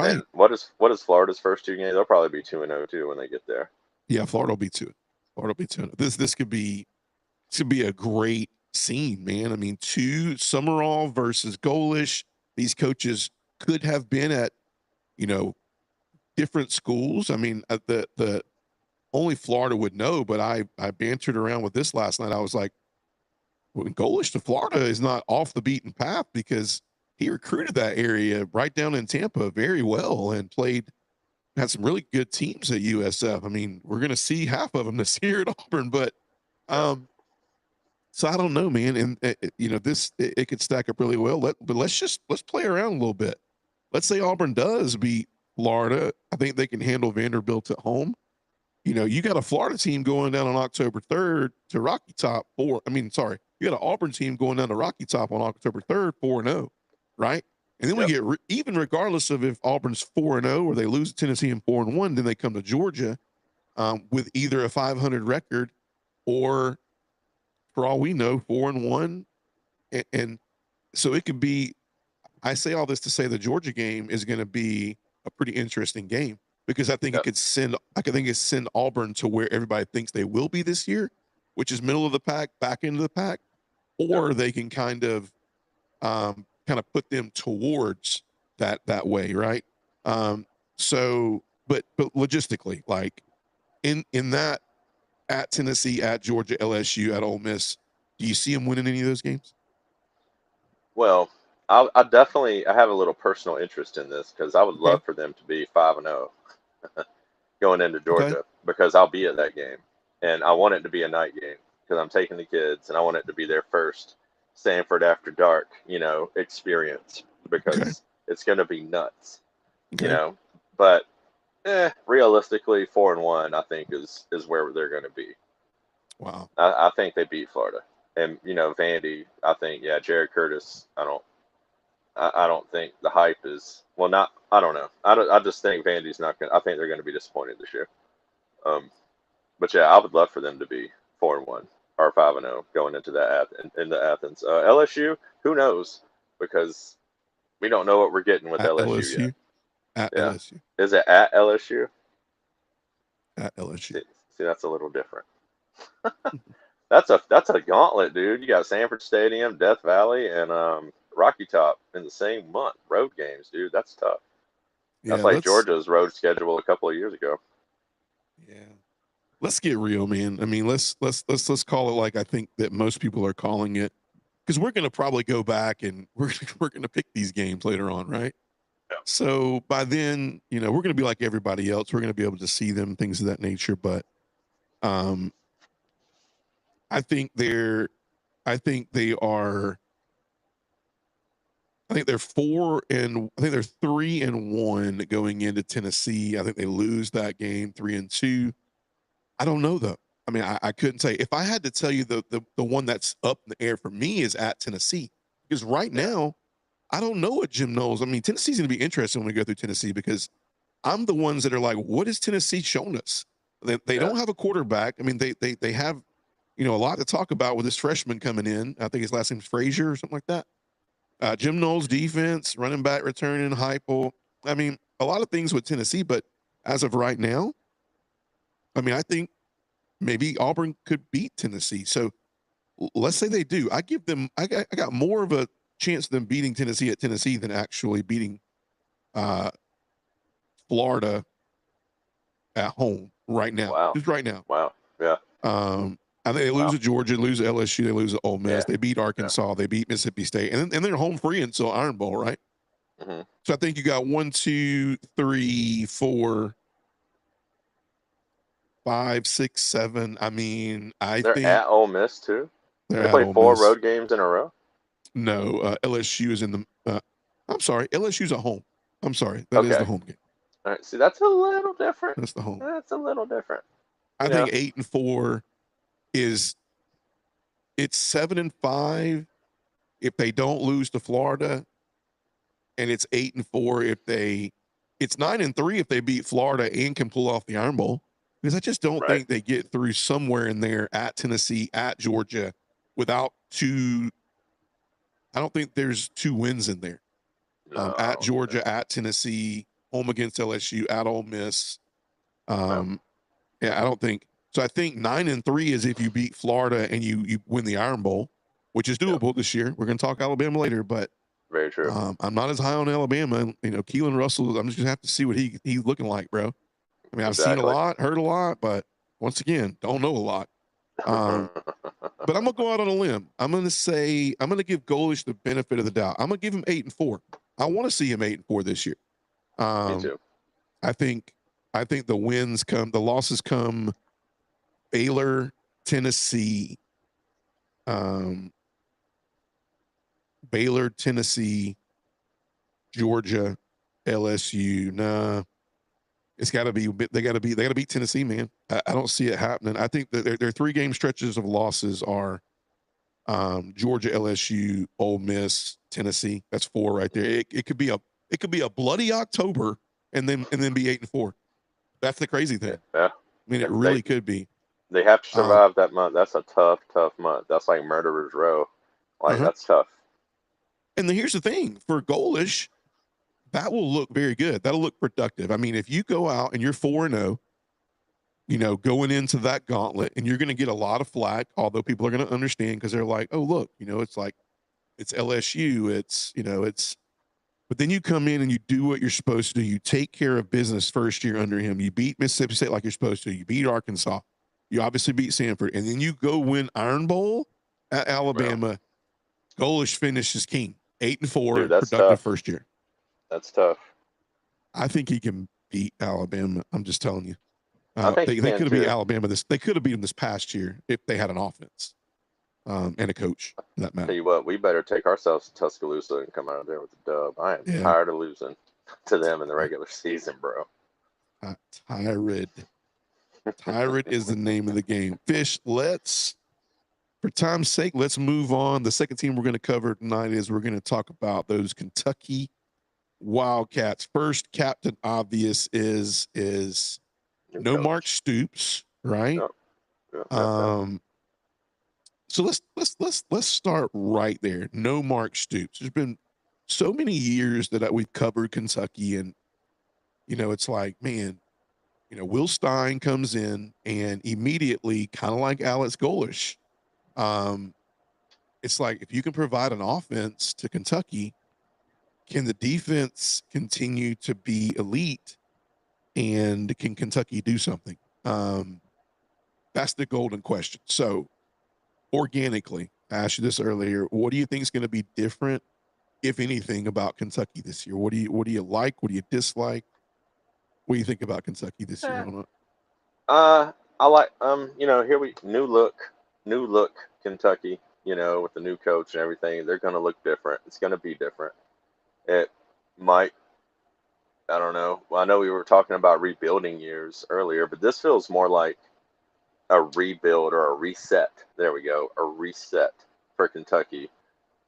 And Right. what is Florida's first two games? They'll probably be 2-0 too when they get there. Yeah, Florida will be two. Florida will be two. This could be a great scene, man. I mean, two Summerall versus Golish. These coaches could have been at, you know, different schools. I mean, the only Florida would know, but I bantered around with this last night. I was like, when Golish to Florida is not off the beaten path because he recruited that area right down in Tampa very well and had some really good teams at USF. I mean, we're going to see half of them this year at Auburn, but Yeah. um, So I don't know, man. And it could stack up really well. But let's play around a little bit. Let's say Auburn does beat Florida. I think they can handle Vanderbilt at home. You got a Florida team going down on October 3rd to Rocky Top you got an Auburn team going down to Rocky Top on October 3rd, 4-0, right? And then we get even regardless of if Auburn's 4-0 or they lose to Tennessee and 4-1, then they come to Georgia with either a 500 record or, for all we know, 4-1. And so it could be. I say all this to say the Georgia game is going to be a pretty interesting game because I think it could send. I think it send Auburn to where everybody thinks they will be this year, which is middle of the pack, back into the pack, or they can kind of put them towards that way, right? But logistically, like in that at Tennessee, at Georgia, LSU, at Ole Miss, do you see them winning any of those games? Well, I definitely I have a little personal interest in this because I would love for them to be 5-0 going into Georgia because I'll be at that game and I want it to be a night game because I'm taking the kids and I want it to be their first Sanford after dark, experience because it's going to be nuts, But realistically, 4-1 I think is where they're going to be. Wow. I think they beat Florida, and Vandy. I think Jared Curtis. I don't think the hype is not. I don't know. I just think Vandy's not going. I think they're going to be disappointed this year. But I would love for them to be 4-1 or 5-0 going into into Athens. LSU, who knows? Because we don't know what we're getting with LSU yet. At LSU. Is it at LSU? At LSU. See, that's a little different. That's a gauntlet, dude. You got Sanford Stadium, Death Valley, and Rocky Top in the same month. Road games, dude. That's tough. That's like Georgia's road schedule a couple of years ago. Yeah. Let's get real, man. I mean, let's call it like I think that most people are calling it, because we're going to probably go back and we're going to pick these games later on, right? Yeah. So by then, we're going to be like everybody else. We're going to be able to see them, things of that nature. But I think they're 3-1 going into Tennessee. I think they lose that game 3-2. I don't know though. I mean, I couldn't say. If I had to tell you the one that's up in the air for me is at Tennessee, because right now I don't know what Jim Knowles. I mean, Tennessee's going to be interesting when we go through Tennessee because I'm the ones that are like, what has Tennessee shown us? They don't have a quarterback. I mean, they have a lot to talk about with this freshman coming in. I think his last name's Frazier or something like that. Jim Knowles' defense, running back returning, Heupel. I mean, a lot of things with Tennessee, but as of right now, I mean, I think maybe Auburn could beat Tennessee. So let's say they do. I got more of a chance of them beating Tennessee at Tennessee than actually beating Florida at home right now. Wow. Just right now. Wow. Yeah. I think they lose to Georgia, lose to LSU, they lose to Ole Miss, they beat Arkansas, they beat Mississippi State, and they're home free until Iron Bowl, right? Mm-hmm. So I think you got 1, 2, 3, 4, 5, 6, 7. I mean, they're at Ole Miss too. They play 4 road games in a row. No, LSU is in the. I'm sorry, LSU's at home. I'm sorry, that is the home game. All right, see, that's a little different. That's the home. That's a little different. I think 8-4 is. It's 7-5 if they don't lose to Florida, and it's 8-4 if they. It's 9-3 if they beat Florida and can pull off the Iron Bowl. Because I just don't think they get through somewhere in there at Tennessee, at Georgia, without 2. I don't think there's 2 wins in there. No, at Georgia, at Tennessee, home against LSU, at Ole Miss. I don't think so. I think 9-3 is if you beat Florida and you win the Iron Bowl, which is doable this year. We're going to talk Alabama later, but very true. I'm not as high on Alabama. Keelan Russell. I'm just gonna have to see what he's looking like, bro. I mean, I've seen a lot, heard a lot, but once again, don't know a lot. But I'm gonna go out on a limb. I'm gonna give Golesh the benefit of the doubt. I'm gonna give him 8-4. I want to see him 8-4 this year. Me too. I think the losses come Baylor, Tennessee, um, Baylor, Tennessee, Georgia, LSU. Nah, it's got to be. They got to beat Tennessee, man. I don't see it happening. I think that their 3-game stretches of losses are Georgia, LSU, Ole Miss, Tennessee. That's 4 right there. It could be a bloody October and then be 8-4. That's the crazy thing. Yeah. I mean, it really could be. They have to survive that month. That's a tough month. That's like Murderer's Row. Like, that's tough. And then here's the thing for Golish, that will look very good. That'll look productive. I mean, if you go out and you're 4-0, going into that gauntlet, and you're going to get a lot of flack, although people are going to understand because they're like, oh, look, it's like, it's LSU. But then you come in and you do what you're supposed to do. You take care of business first year under him. You beat Mississippi State like you're supposed to. You beat Arkansas. You obviously beat Sanford. And then you go win Iron Bowl at Alabama. Wow. Golish finishes king. 8-4, dude, that's productive tough. First year. That's tough. I think he can beat Alabama. I'm just telling you. I think they could have beat Alabama they could have beat him this past year if they had an offense and a coach for that matter. Tell you what, we better take ourselves to Tuscaloosa and come out of there with a dub. I am tired of losing to them in the regular season, bro. Tyrant is the name of the game. Fish, for time's sake, let's move on. The second team we're going to cover tonight is we're going to talk about those Kentucky Wildcats. First, Captain Obvious is no Mark Stoops, right? Yep. So let's start right there. No Mark Stoops. There's been so many years that we've covered Kentucky, and it's like, man, Will Stein comes in and immediately, kind of like Alex Golish, it's like, if you can provide an offense to Kentucky, can the defense continue to be elite, and can Kentucky do something? That's the golden question. So, organically, I asked you this earlier. What do you think is going to be different, if anything, about Kentucky this year? What do you like? What do you dislike? What do you think about Kentucky this year? I like new look Kentucky. With the new coach and everything, they're going to look different. It's going to be different. It might. I don't know. Well, I know we were talking about rebuilding years earlier, but this feels more like a rebuild or a reset. There we go. A reset for Kentucky,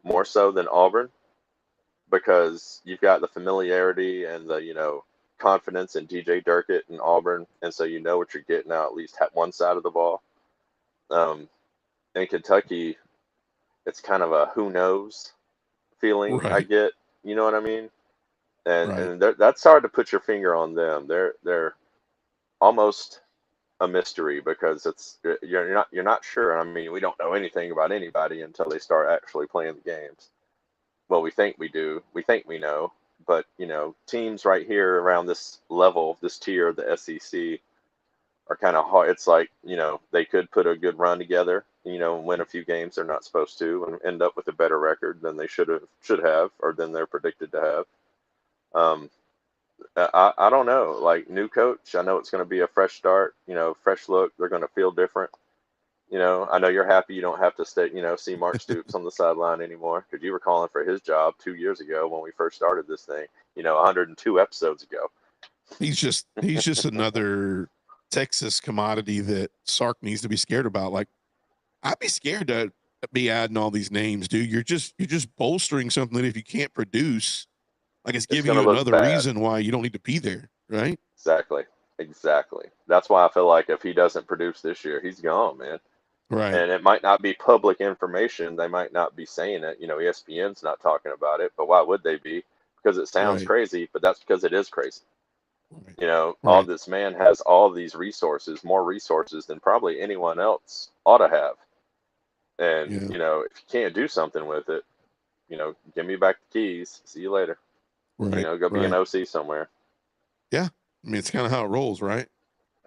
more so than Auburn, because you've got the familiarity and the, confidence in DJ Durkett and Auburn. And so you know what you're getting out, at least at one side of the ball. In Kentucky, it's kind of a who knows feeling. Right. I get, you know what I mean? And that's hard to put your finger on them. They're almost a mystery, because you're not sure. I mean, we don't know anything about anybody until they start actually playing the games. Well, we think we do. We think we know. But, teams right here around this level, this tier of the SEC, are kind of hard. It's like, they could put a good run together, and win a few games they're not supposed to, and end up with a better record than they should have, or than they're predicted to have. I don't know. Like, new coach, I know it's going to be a fresh start, fresh look. They're going to feel different. I know you're happy you don't have to stay, see Mark Stoops on the sideline anymore, because you were calling for his job 2 years ago when we first started this thing, 102 episodes ago. He's just another Texas commodity that Sark needs to be scared about. Like, I'd be scared to be adding all these names, dude. You're just bolstering something that, if you can't produce, like, it's giving you another reason why you don't need to be there, right? Exactly. That's why I feel like if he doesn't produce this year, he's gone, man. Right. And it might not be public information. They might not be saying it. ESPN's not talking about it, but why would they be? Because it sounds crazy, but that's because it is crazy. All this man has all these resources, more resources than probably anyone else ought to have. And, if you can't do something with it, give me back the keys. See you later. Right. Go be an OC somewhere. Yeah. I mean, it's kind of how it rolls, right?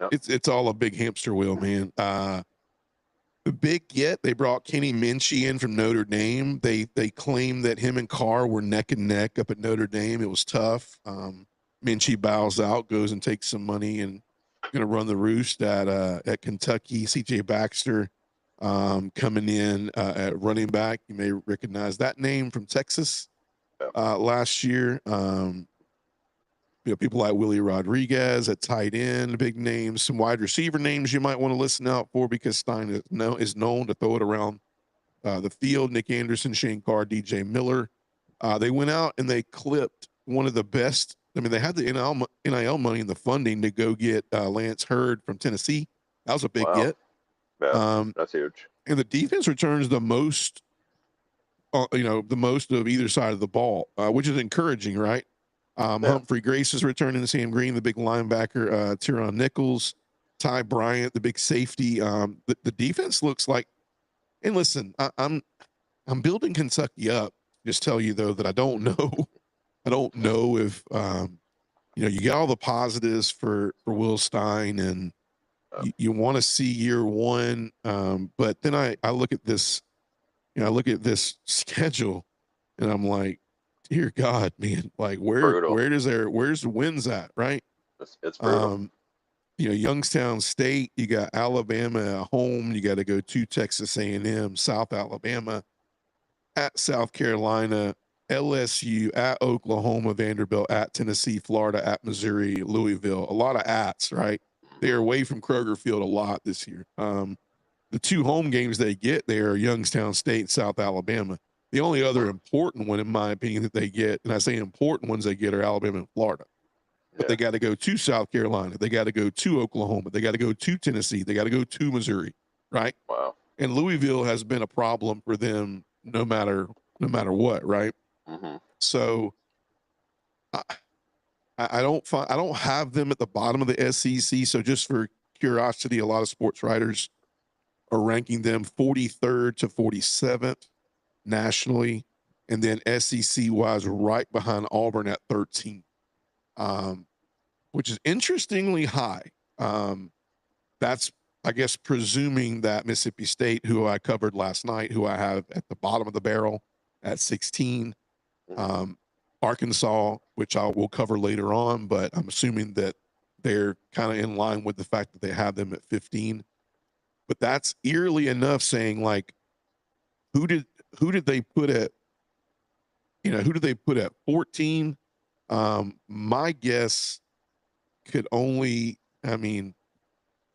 Yep. It's all a big hamster wheel, man. The big get, they brought Kenny Minchey in from Notre Dame. They claimed that him and Carr were neck and neck up at Notre Dame. It was tough. Minchey bows out, goes and takes some money, and going to run the roost at Kentucky. C.J. Baxter coming in at running back. You may recognize that name from Texas last year. People like Willie Rodriguez at tight end, big names. Some wide receiver names you might want to listen out for because Stein is known to throw it around the field. Nick Anderson, Shane Carr, DJ Miller. They went out and they clipped one of the best. I mean, they had the NIL money and the funding to go get Lance Hurd from Tennessee. That was a big get. Yeah, that's huge. And the defense returns the most, the most of either side of the ball, which is encouraging, right? Humphrey Grace is returning. Sam Green, the big linebacker, Tyron Nichols, Ty Bryant, the big safety. The defense looks like. And listen, I'm building Kentucky up. Just tell you though that I don't know. I don't know if you get all the positives for Will Stein and you want to see year one. But then I look at this, I look at this schedule, and I'm like, dear God, man, like where's the wins at, right? It's brutal. Youngstown State, you got Alabama at home, you got to go to Texas A&M, South Alabama, at South Carolina, LSU, at Oklahoma, Vanderbilt, at Tennessee, Florida, at Missouri, Louisville. A lot of ats, right? They're away from Kroger Field a lot this year. The two home games they get there are Youngstown State and South Alabama. The only other important one, in my opinion, that they get, and I say important ones they get, are Alabama and Florida. But they got to go to South Carolina. They got to go to Oklahoma. They got to go to Tennessee. They got to go to Missouri, right? Wow. And Louisville has been a problem for them no matter what, right? Mm-hmm. So I don't have them at the bottom of the SEC. So just for curiosity, a lot of sports writers are ranking them 43rd to 47th nationally, and then SEC wise right behind Auburn at 13, which is interestingly high. That's, I guess, presuming that Mississippi State, who I covered last night, who I have at the bottom of the barrel at 16, Arkansas, which I will cover later on, but I'm assuming that they're kind of in line with the fact that they have them at 15. But that's eerily enough saying, like, who did they put at, who did they put at 14? My guess could only, I mean,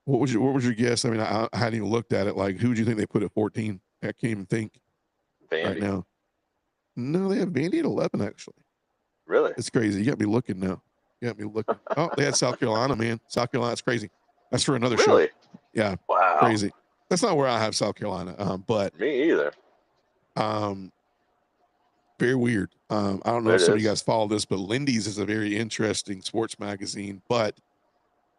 what was your guess? I mean, I hadn't even looked at it. Like, who do you think they put at 14? I can't even think right now. No, they have Vandy at 11, actually. Really? It's crazy. You got me looking now. You got me looking. Oh, they had South Carolina, man. South Carolina's crazy. That's for another show. Yeah. Wow. Crazy. That's not where I have South Carolina. But me either. Very weird. I don't know if some of you guys follow this, but Lindy's is a very interesting sports magazine, but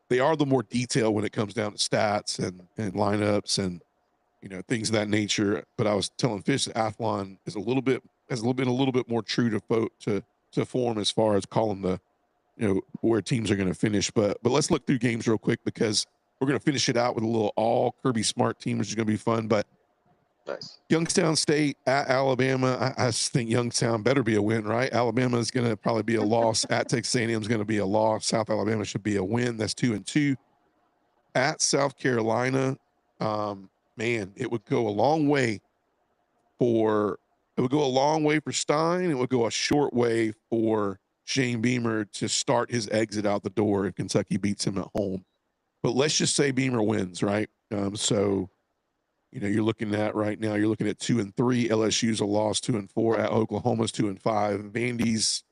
they are the more detailed when it comes down to stats and lineups and things of that nature. But I was telling Fish that Athlon is been a little bit more true to form as far as calling the where teams are going to finish. But let's look through games real quick because we're going to finish it out with a little all Kirby Smart team, which is going to be fun. But nice. Youngstown State at Alabama. I think Youngstown better be a win, right? Alabama is going to probably be a loss. At Texas A&M is going to be a loss. South Alabama should be a win. That's 2-2. At South Carolina, man, it would go a long way for Stein. It would go a short way for Shane Beamer to start his exit out the door if Kentucky beats him at home. But let's just say Beamer wins, right? So you're looking at right now, you're looking at 2-3. LSU's a loss, 2-4. At Oklahoma's 2-5. Vandy's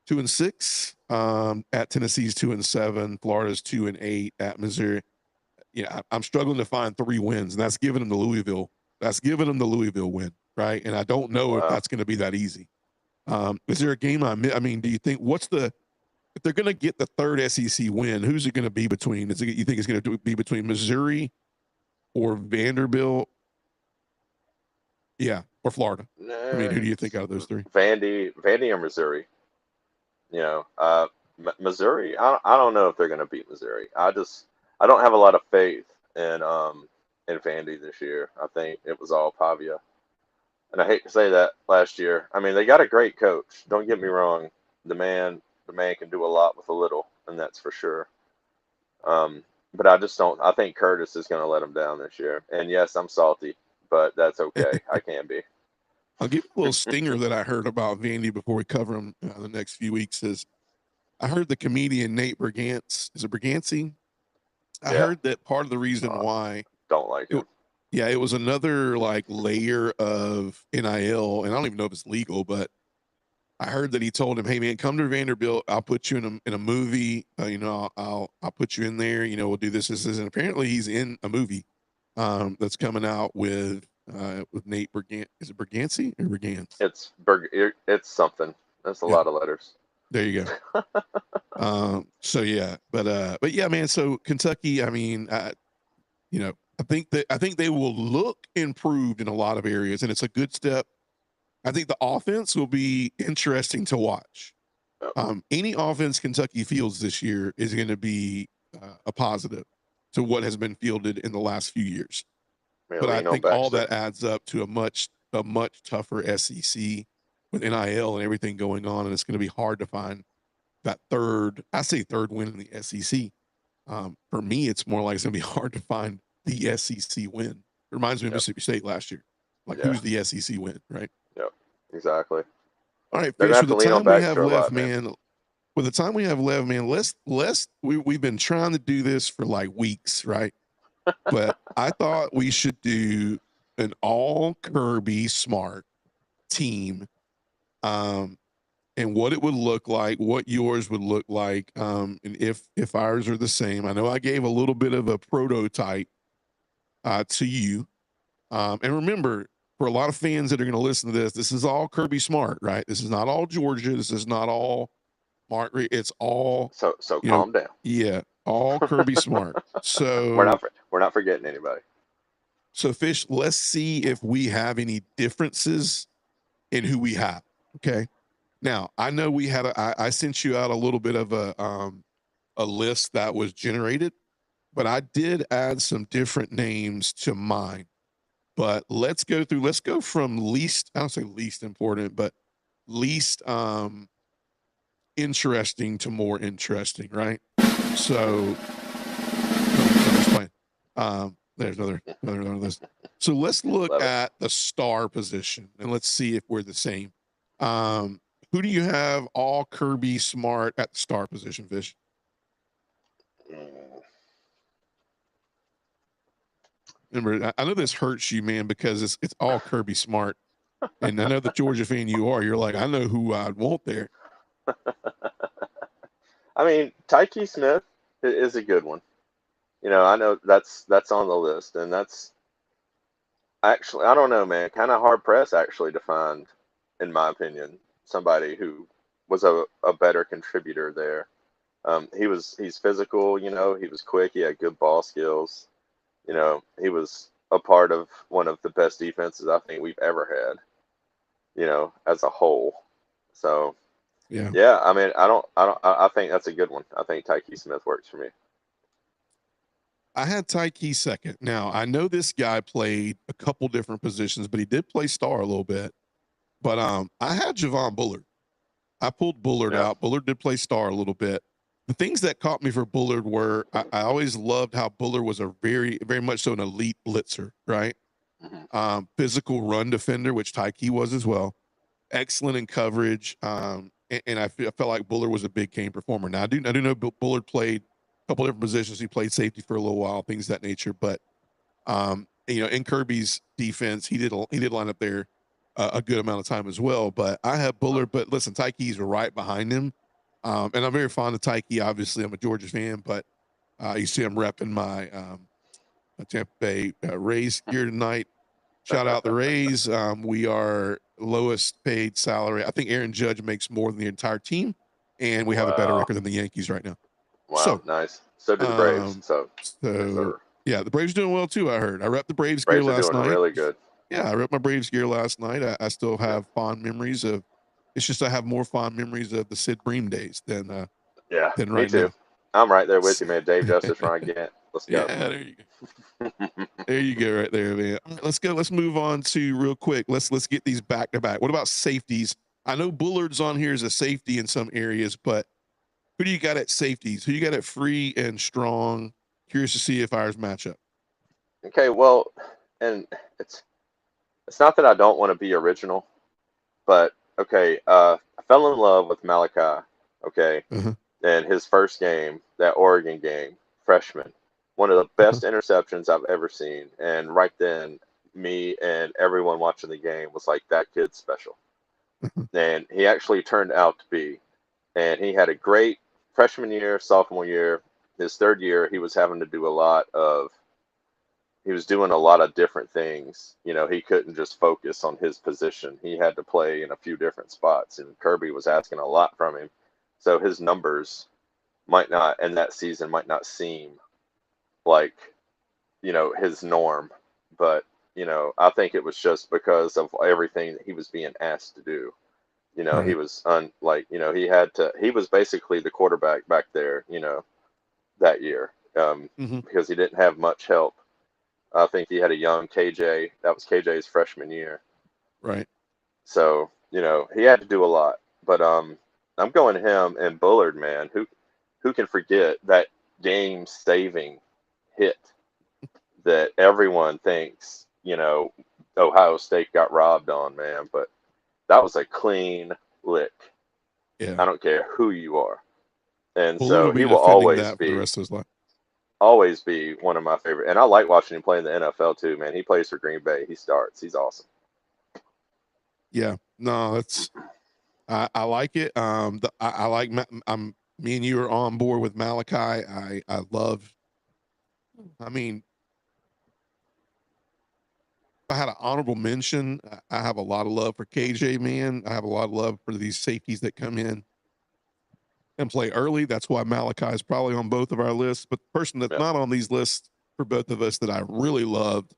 2-6. At Tennessee's 2-7. Florida's 2-8. At Missouri, I'm struggling to find 3 wins, and that's giving them the Louisville. That's giving them the Louisville win, right? And I don't know if that's going to be that easy. Is there a game I mean, do you think if they're going to get the third SEC win, who's it going to be between? You think it's going to be between Missouri or Vanderbilt? Yeah, or Florida. I mean, who do you think out of those 3? Vandy or Missouri. Missouri. I don't know if they're going to beat Missouri. I don't have a lot of faith in Vandy this year. I think it was all Pavia, and I hate to say that. Last year, I mean, they got a great coach. Don't get me wrong. The man can do a lot with a little, and that's for sure. but I just don't. I think Curtis is going to let him down this year. And yes, I'm salty, but that's okay. I can be. I'll give you a little stinger that I heard about Vandy before we cover him the next few weeks. Is I heard the comedian Nate Bergantz. Is it Bergancy? I Yeah, heard that part of the reason why don't like it, him. yeah, it was another like layer of NIL, and I don't even know if it's legal, but I heard that he told him, "Hey man, come to Vanderbilt. I'll put you in a movie. I'll put you in there. We'll do this." And apparently he's in a movie that's coming out with Nate Bergant. Is it Bergancy or Bergantz? It's something. That's a Yeah, lot of letters. there you go. So yeah, but yeah, man. So Kentucky, I mean, I think they will look improved in a lot of areas, and it's a good step. I think the offense will be interesting to watch. Any offense Kentucky fields this year is going to be a positive to what has been fielded in the last few years. But I think all that adds up to a much tougher SEC with NIL and everything going on, and it's going to be hard to find that third win in the SEC. For me, it's more like it's going to be hard to find the SEC win. It reminds me of Mississippi State last year. Who's the SEC win, right? Yep, exactly. All right, Fish, with the time we have left, man. With the time we have left, man, we've been trying to do this for like weeks, right? But I thought we should do an all Kirby Smart team, and what it would look like, what yours would look like, and if ours are the same. I know I gave a little bit of a prototype to you, and remember, for a lot of fans that are going to listen to this is all Kirby Smart, right? This is not all Georgia. This is not all Mark. It's all so calm down. Yeah, all Kirby Smart. So we're not forgetting anybody. So Fish, let's see if we have any differences in who we have. Okay. Now I know we had I sent you out a little bit of a list that was generated, but I did add some different names to mine. But let's go from least, I don't say least important, but least interesting to more interesting, right? So there's another list. So let's look at the star position and let's see if we're the same. Who do you have all Kirby Smart at the star position, Fish? Remember, I know this hurts you, man, because it's all Kirby Smart. And I know the Georgia fan you are. You're like, I know who I'd want there. I mean, Tyke Smith is a good one. I know that's on the list, and that's actually, I don't know, man, kind of hard pressed actually to find, in my opinion, somebody who was a better contributor there. He's physical, he was quick, he had good ball skills. He was a part of one of the best defenses I think we've ever had, as a whole. So, yeah. I mean, I think that's a good one. I think Tyke Smith works for me. I had Tyke second. Now, I know this guy played a couple different positions, but he did play star a little bit. But I had Javon Bullard. I pulled Bullard out. Bullard did play star a little bit. The things that caught me for Bullard were I always loved how Bullard was a very, very much so an elite blitzer, right? Mm-hmm. Physical run defender, which Tyke was as well. Excellent in coverage. And I felt like Bullard was a big game performer. Now, I do know Bullard played a couple different positions. He played safety for a little while, things of that nature. But, in Kirby's defense, he did line up there a good amount of time as well. But I have Bullard. But listen, Tyke's right behind him. And I'm very fond of Tyke. Obviously, I'm a Georgia fan, but you see I'm repping my Tampa Bay Rays gear tonight. Shout out the Rays. We are lowest paid salary. I think Aaron Judge makes more than the entire team, and we have a better record than the Yankees right now. Wow, so, nice. So do the Braves. So yeah, the Braves doing well too. I heard. I repped the Braves gear last night. Really good. Yeah, I repped my Braves gear last night. I still have fond memories of. It's just I have more fond memories of the Sid Bream days than than right me too. now. I'm right there with you, man. Dave Justice, Ryan Gant. Let's go. Yeah, there you go. There you go, right there, man. All right, let's go. Let's move on to real quick. Let's get these back to back. What about safeties? I know Bullard's on here as a safety in some areas, but who do you got at safeties? Who you got at Free and Strong, curious to see if ours match up. Okay, well, and it's not that I don't want to be original, but okay, I fell in love with Malachi. Okay, Uh-huh. and his first game, that Oregon game, freshman, one of the Uh-huh. best interceptions I've ever seen. And right then, me and everyone watching the game was like, that kid's special. Uh-huh. And he actually turned out to be. And he had a great freshman year, sophomore year. His third year, he was having to do he was doing a lot of different things. You know, he couldn't just focus on his position. He had to play in a few different spots, and Kirby was asking a lot from him. So his numbers might not, and that season might not seem like, his norm. But, I think it was just because of everything that he was being asked to do. He Right. was he was basically the quarterback back there, that year, Mm-hmm. because he didn't have much help. I think he had a young KJ. That was KJ's freshman year. Right. So, he had to do a lot. But I'm going him and Bullard, man. Who can forget that game saving hit that everyone thinks, Ohio State got robbed on, man, but that was a clean lick. Yeah. I don't care who you are. And Bullard will so be he will defending that for the rest of his life. always be one of my favorite. And I like watching him play in the NFL too, man. He plays for Green Bay. He starts. He's awesome. Yeah. No, I like it. I like me and you are on board with Malachi. I love. I mean, if I had an honorable mention, I have a lot of love for KJ. Man, I have a lot of love for these safeties that come in and play early. That's why Malachi is probably on both of our lists. But the person that's Yep. not on these lists for both of us that I really loved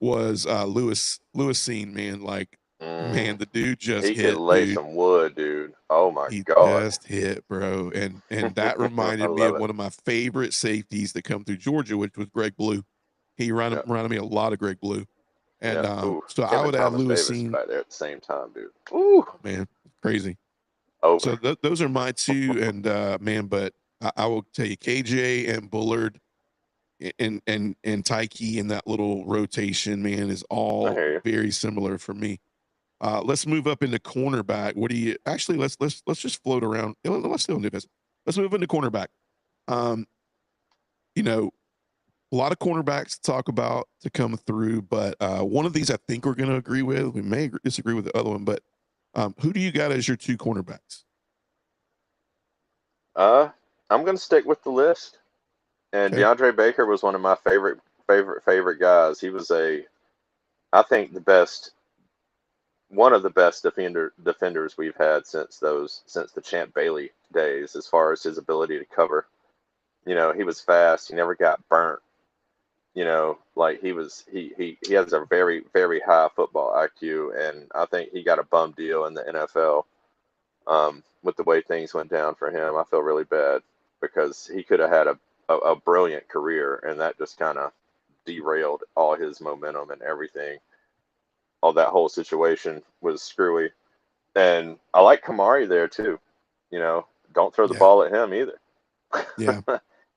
was Lewis Cine, man. Like, man, the dude just He could hit, lay dude. some wood, dude. Oh my He God. just hit, bro. And that I reminded me love of it. one of my favorite safeties that come through Georgia, which was Greg Blue. He Yep. reminded me a lot of Greg Blue. And Yep. Ooh, so I him and would add Thomas Lewis Davis Cine. back there at the same time, dude. Ooh, Oh, man, crazy. So over. those are my two. And man, but I will tell you, KJ and Bullard and Tyke in that little rotation, man, is I all hear you. very similar for me. Let's move up into cornerback. What do you actually? Let's just float around. Let's still do this. Let's move into cornerback. Um, you know, a lot of cornerbacks to talk about to come through, but one of these I think we're going to agree with. We may disagree with the other one, but who do you got as your two cornerbacks? I'm gonna stick with the list. And Okay. DeAndre Baker was one of my favorite guys. He was I think one of the best defenders we've had since the Champ Bailey days, as far as his ability to cover. He was fast. He never got burnt. Like he has a very, very high football IQ, and I think he got a bum deal in the NFL. With the way things went down for him, I feel really bad because he could have had a brilliant career, and that just kind of derailed all his momentum and everything. All that whole situation was screwy. And I like Kamari there too. Don't throw the Yeah. ball at him either. Yeah.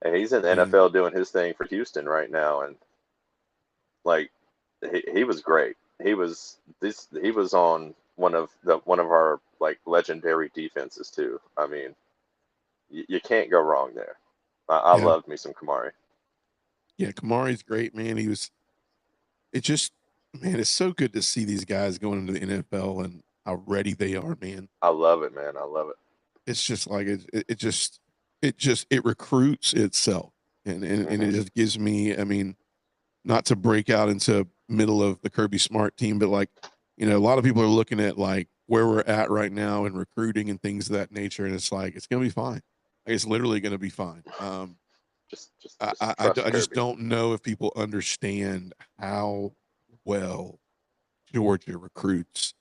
And he's in the Yeah. NFL doing his thing for Houston right now, and like he was great. He was on one of our like legendary defenses too. I mean, you can't go wrong there. I Yeah. loved me some Kamari. Yeah. Kamari's great, man. It just, man, it's so good to see these guys going into the NFL and how ready they are, man. I love it, man. I love it. It's just like it recruits itself, and it Hmm. just gives me. I mean, not to break out into middle of the Kirby Smart team, but like, a lot of people are looking at like where we're at right now in recruiting and things of that nature, and it's like it's gonna be fine. Like, it's literally gonna be fine. Just trust I just Kirby. don't know if people understand how well Georgia recruits.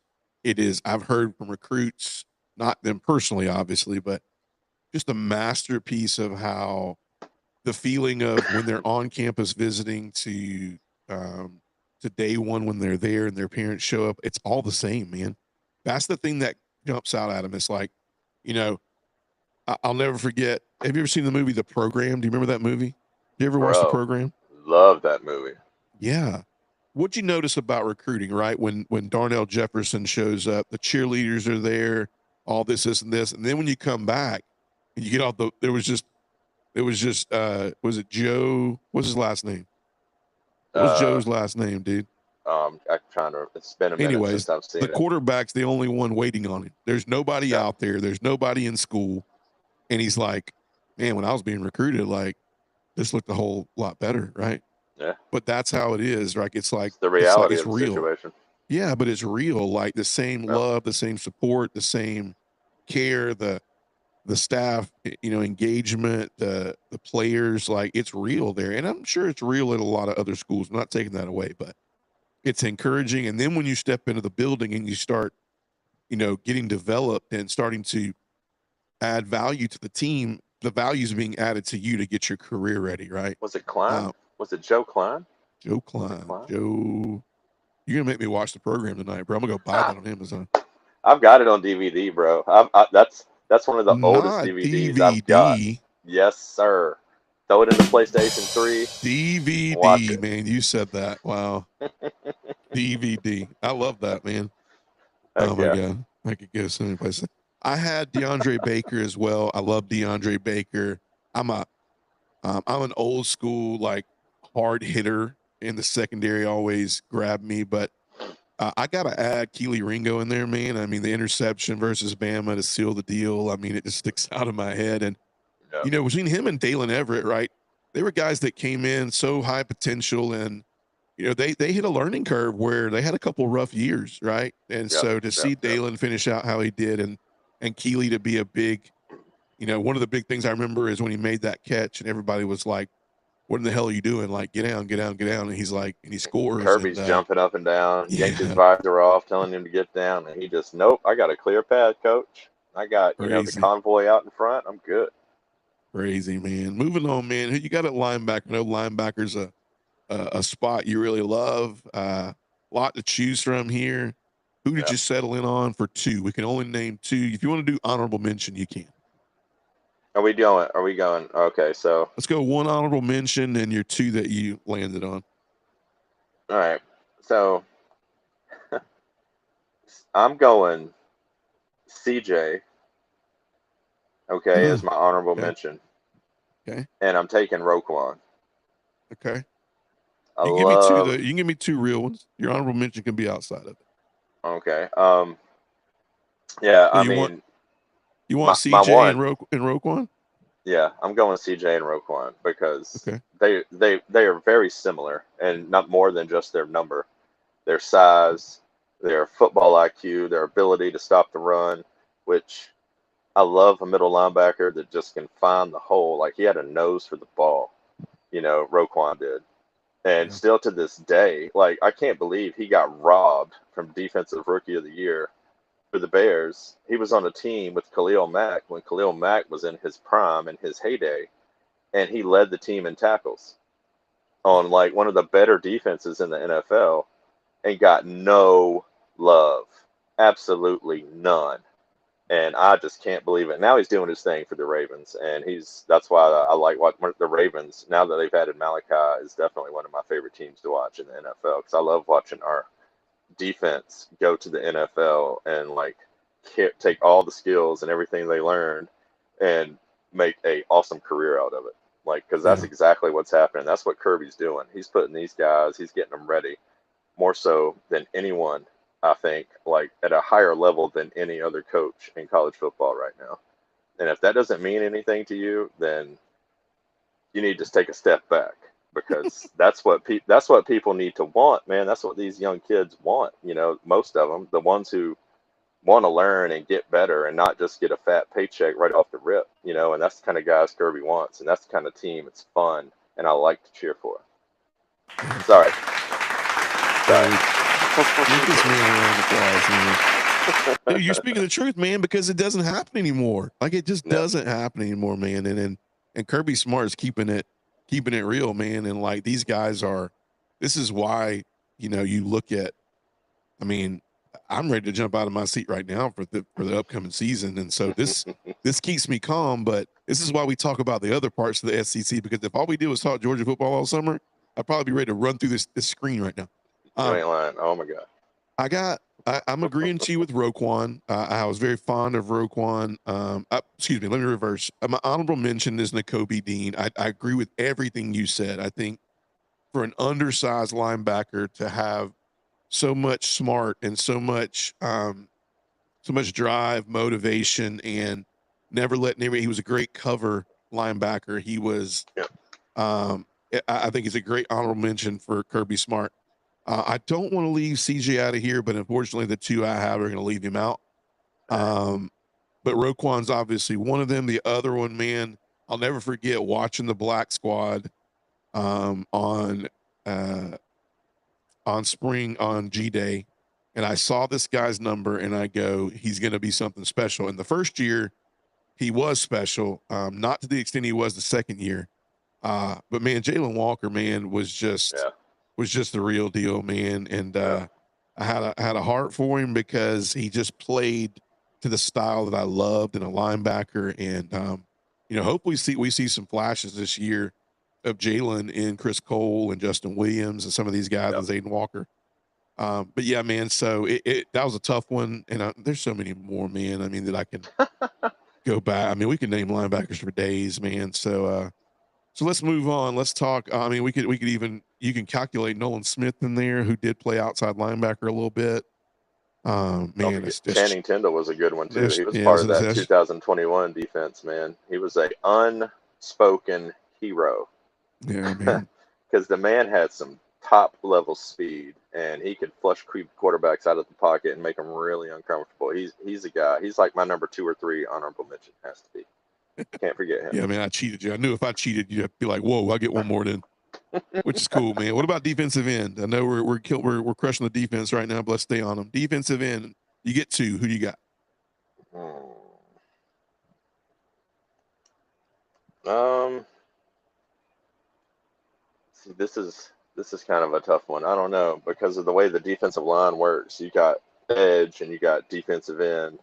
It is. I've heard from recruits, not them personally, obviously, but just a masterpiece of how the feeling of when they're on campus visiting um, to day one when they're there and their parents show up, it's all the same, man. That's the thing that jumps out at them. It's like, you know, I'll never forget. Have you ever seen the movie The Program? Do you remember that movie? You ever watch the Bro, program? love that movie. Yeah. What'd you notice about recruiting, right? When Darnell Jefferson shows up, the cheerleaders are there, all this, and this. And then when you come back and you get off was it Joe? What's his last name? What was Uh, Joe's last name, dude? I'm trying to. It's been a minute Anyways, since I've seen the it. quarterback's the only one waiting on him. There's nobody Yeah. out there. There's nobody in school. And he's like, man, when I was being recruited, like this looked a whole lot better, right? Yeah. But that's how it is, right? It's like It's the reality it's of the real. situation. Yeah, but it's real. Like the same Yep. love, the same support, the same care, the staff, engagement, the players, like it's real there. And I'm sure it's real at a lot of other schools. I'm not taking that away, but it's encouraging. And then when you step into the building and you start, getting developed and starting to add value to the team, the values being added to you to get your career ready, right? Was it Klein? Was it Joe Klein? Joe Klein. Joe, you're gonna make me watch the program tonight, bro. I'm gonna go buy that on Amazon. I've got it on DVD, bro. That's one of the oldest Not DVDs I've got. DVD. Yes, sir. Throw it into PlayStation 3. Watch DVD, it. man. You said that. Wow. DVD. I love that, man. Heck Oh my yeah. God. I could go so many places. I had DeAndre Baker as well. I love DeAndre Baker. I'm an old school, like hard hitter in the secondary, always grab me, but I got to add Keely Ringo in there, man. I mean, the interception versus Bama to seal the deal. I mean, it just sticks out of my head. And, Yep. between him and Dalen Everett, right? They were guys that came in so high potential and, they hit a learning curve where they had a couple rough years, right? And so to see Dalen finish out how he did and Keely to be a big, one of the big things I remember is when he made that catch and everybody was like, what in the hell are you doing? Like, get down, get down, get down. And he's like, and he scores. Kirby's And, jumping up and down, yanked his yeah, visor off, telling him to get down, and he just, nope, I got a clear path, coach. I got, the crazy. convoy out in front. I'm good. Crazy, man. Moving on, man. Who you got at linebacker? I know linebacker's a spot you really love. Lot to choose from here. Who did you settle in on for two? We can only name two. If you want to do honorable mention, you can. Are we going? Okay, so let's go one honorable mention and your two that you landed on. All right. So I'm going CJ. Okay, is my honorable mention. Okay. And I'm taking Roquan. Okay. You can give me two though. You can give me two real ones. Your honorable mention can be outside of it. Okay. Yeah, so you want CJ and Roquan? Yeah, I'm going CJ and Roquan because they are very similar, and not more than just their number, their size, their football IQ, their ability to stop the run, which I love a middle linebacker that just can find the hole. Like he had a nose for the ball, Roquan did. And still to this day, like I can't believe he got robbed from Defensive Rookie of the Year for the Bears. He was on a team with Khalil Mack when Khalil Mack was in his prime and his heyday, and he led the team in tackles on like one of the better defenses in the NFL and got no love, absolutely none. And I just can't believe it. Now he's doing his thing for the Ravens, and that's why I like what the Ravens, now that they've added Malachi, is definitely one of my favorite teams to watch in the NFL because I love watching our defense go to the NFL and like take all the skills and everything they learned and make a awesome career out of it. Like, because that's exactly what's happening. That's what Kirby's doing. He's putting these guys, he's getting them ready more so than anyone, I think, like at a higher level than any other coach in college football right now. And if that doesn't mean anything to you, then you need to take a step back because that's what people need to want, man. That's what these young kids want. Most of them, the ones who want to learn and get better and not just get a fat paycheck right off the rip, and that's the kind of guys Kirby wants. And that's the kind of team it's fun and I like to cheer for. Sorry. Give this man a round of applause, man. Dude, you're speaking the truth, man, because it doesn't happen anymore. Like it just doesn't happen anymore, man. And Kirby Smart is keeping it real, man. And like these guys this is why, you look at, I mean, I'm ready to jump out of my seat right now for the upcoming season. And so this keeps me calm, but this is why we talk about the other parts of the SEC, because if all we did was talk Georgia football all summer, I'd probably be ready to run through this screen right now. You ain't lying. Oh my god. I'm agreeing to you with Roquan. I was very fond of Roquan. Excuse me, let me reverse. My honorable mention is Nakobe Dean. I agree with everything you said. I think for an undersized linebacker to have so much smart and so much drive, motivation, and never letting anybody. He was a great cover linebacker. He was. Yeah. I think he's a great honorable mention for Kirby Smart. I don't want to leave CJ out of here, but unfortunately, the two I have are going to leave him out. But Roquan's obviously one of them. The other one, man, I'll never forget watching the Black Squad on spring on G Day, and I saw this guy's number, and I go, he's going to be something special. And the first year, he was special, not to the extent he was the second year. But man, Jalen Walker, man, was just the real deal, man. And I had a heart for him because he just played to the style that I loved in a linebacker. And hopefully we see some flashes this year of Jalen and Chris Cole and Justin Williams and some of these guys and Zayden Walker. But yeah, man. So that was a tough one, and there's so many more, man. I mean, that I can go back. I mean, we can name linebackers for days, man. So let's move on. Let's talk. I mean, we could even, you can calculate Nolan Smith in there, who did play outside linebacker a little bit. Man, Channing Tindall was a good one too. He was part of that 2021 defense, man. He was a unspoken hero. Yeah, man. Because the man had some top level speed, and he could flush creep quarterbacks out of the pocket and make them really uncomfortable. He's a guy. He's like my number 2 or 3 honorable mention. Has to be. Can't forget him. Yeah, man, I cheated you. I knew if I cheated, you'd be like, "Whoa, I'll get one more then," which is cool, man. What about defensive end? I know we're crushing the defense right now, but let's stay on them. Defensive end, you get 2. Who do you got? See, this is kind of a tough one. I don't know, because of the way the defensive line works. You got edge and you got defensive end.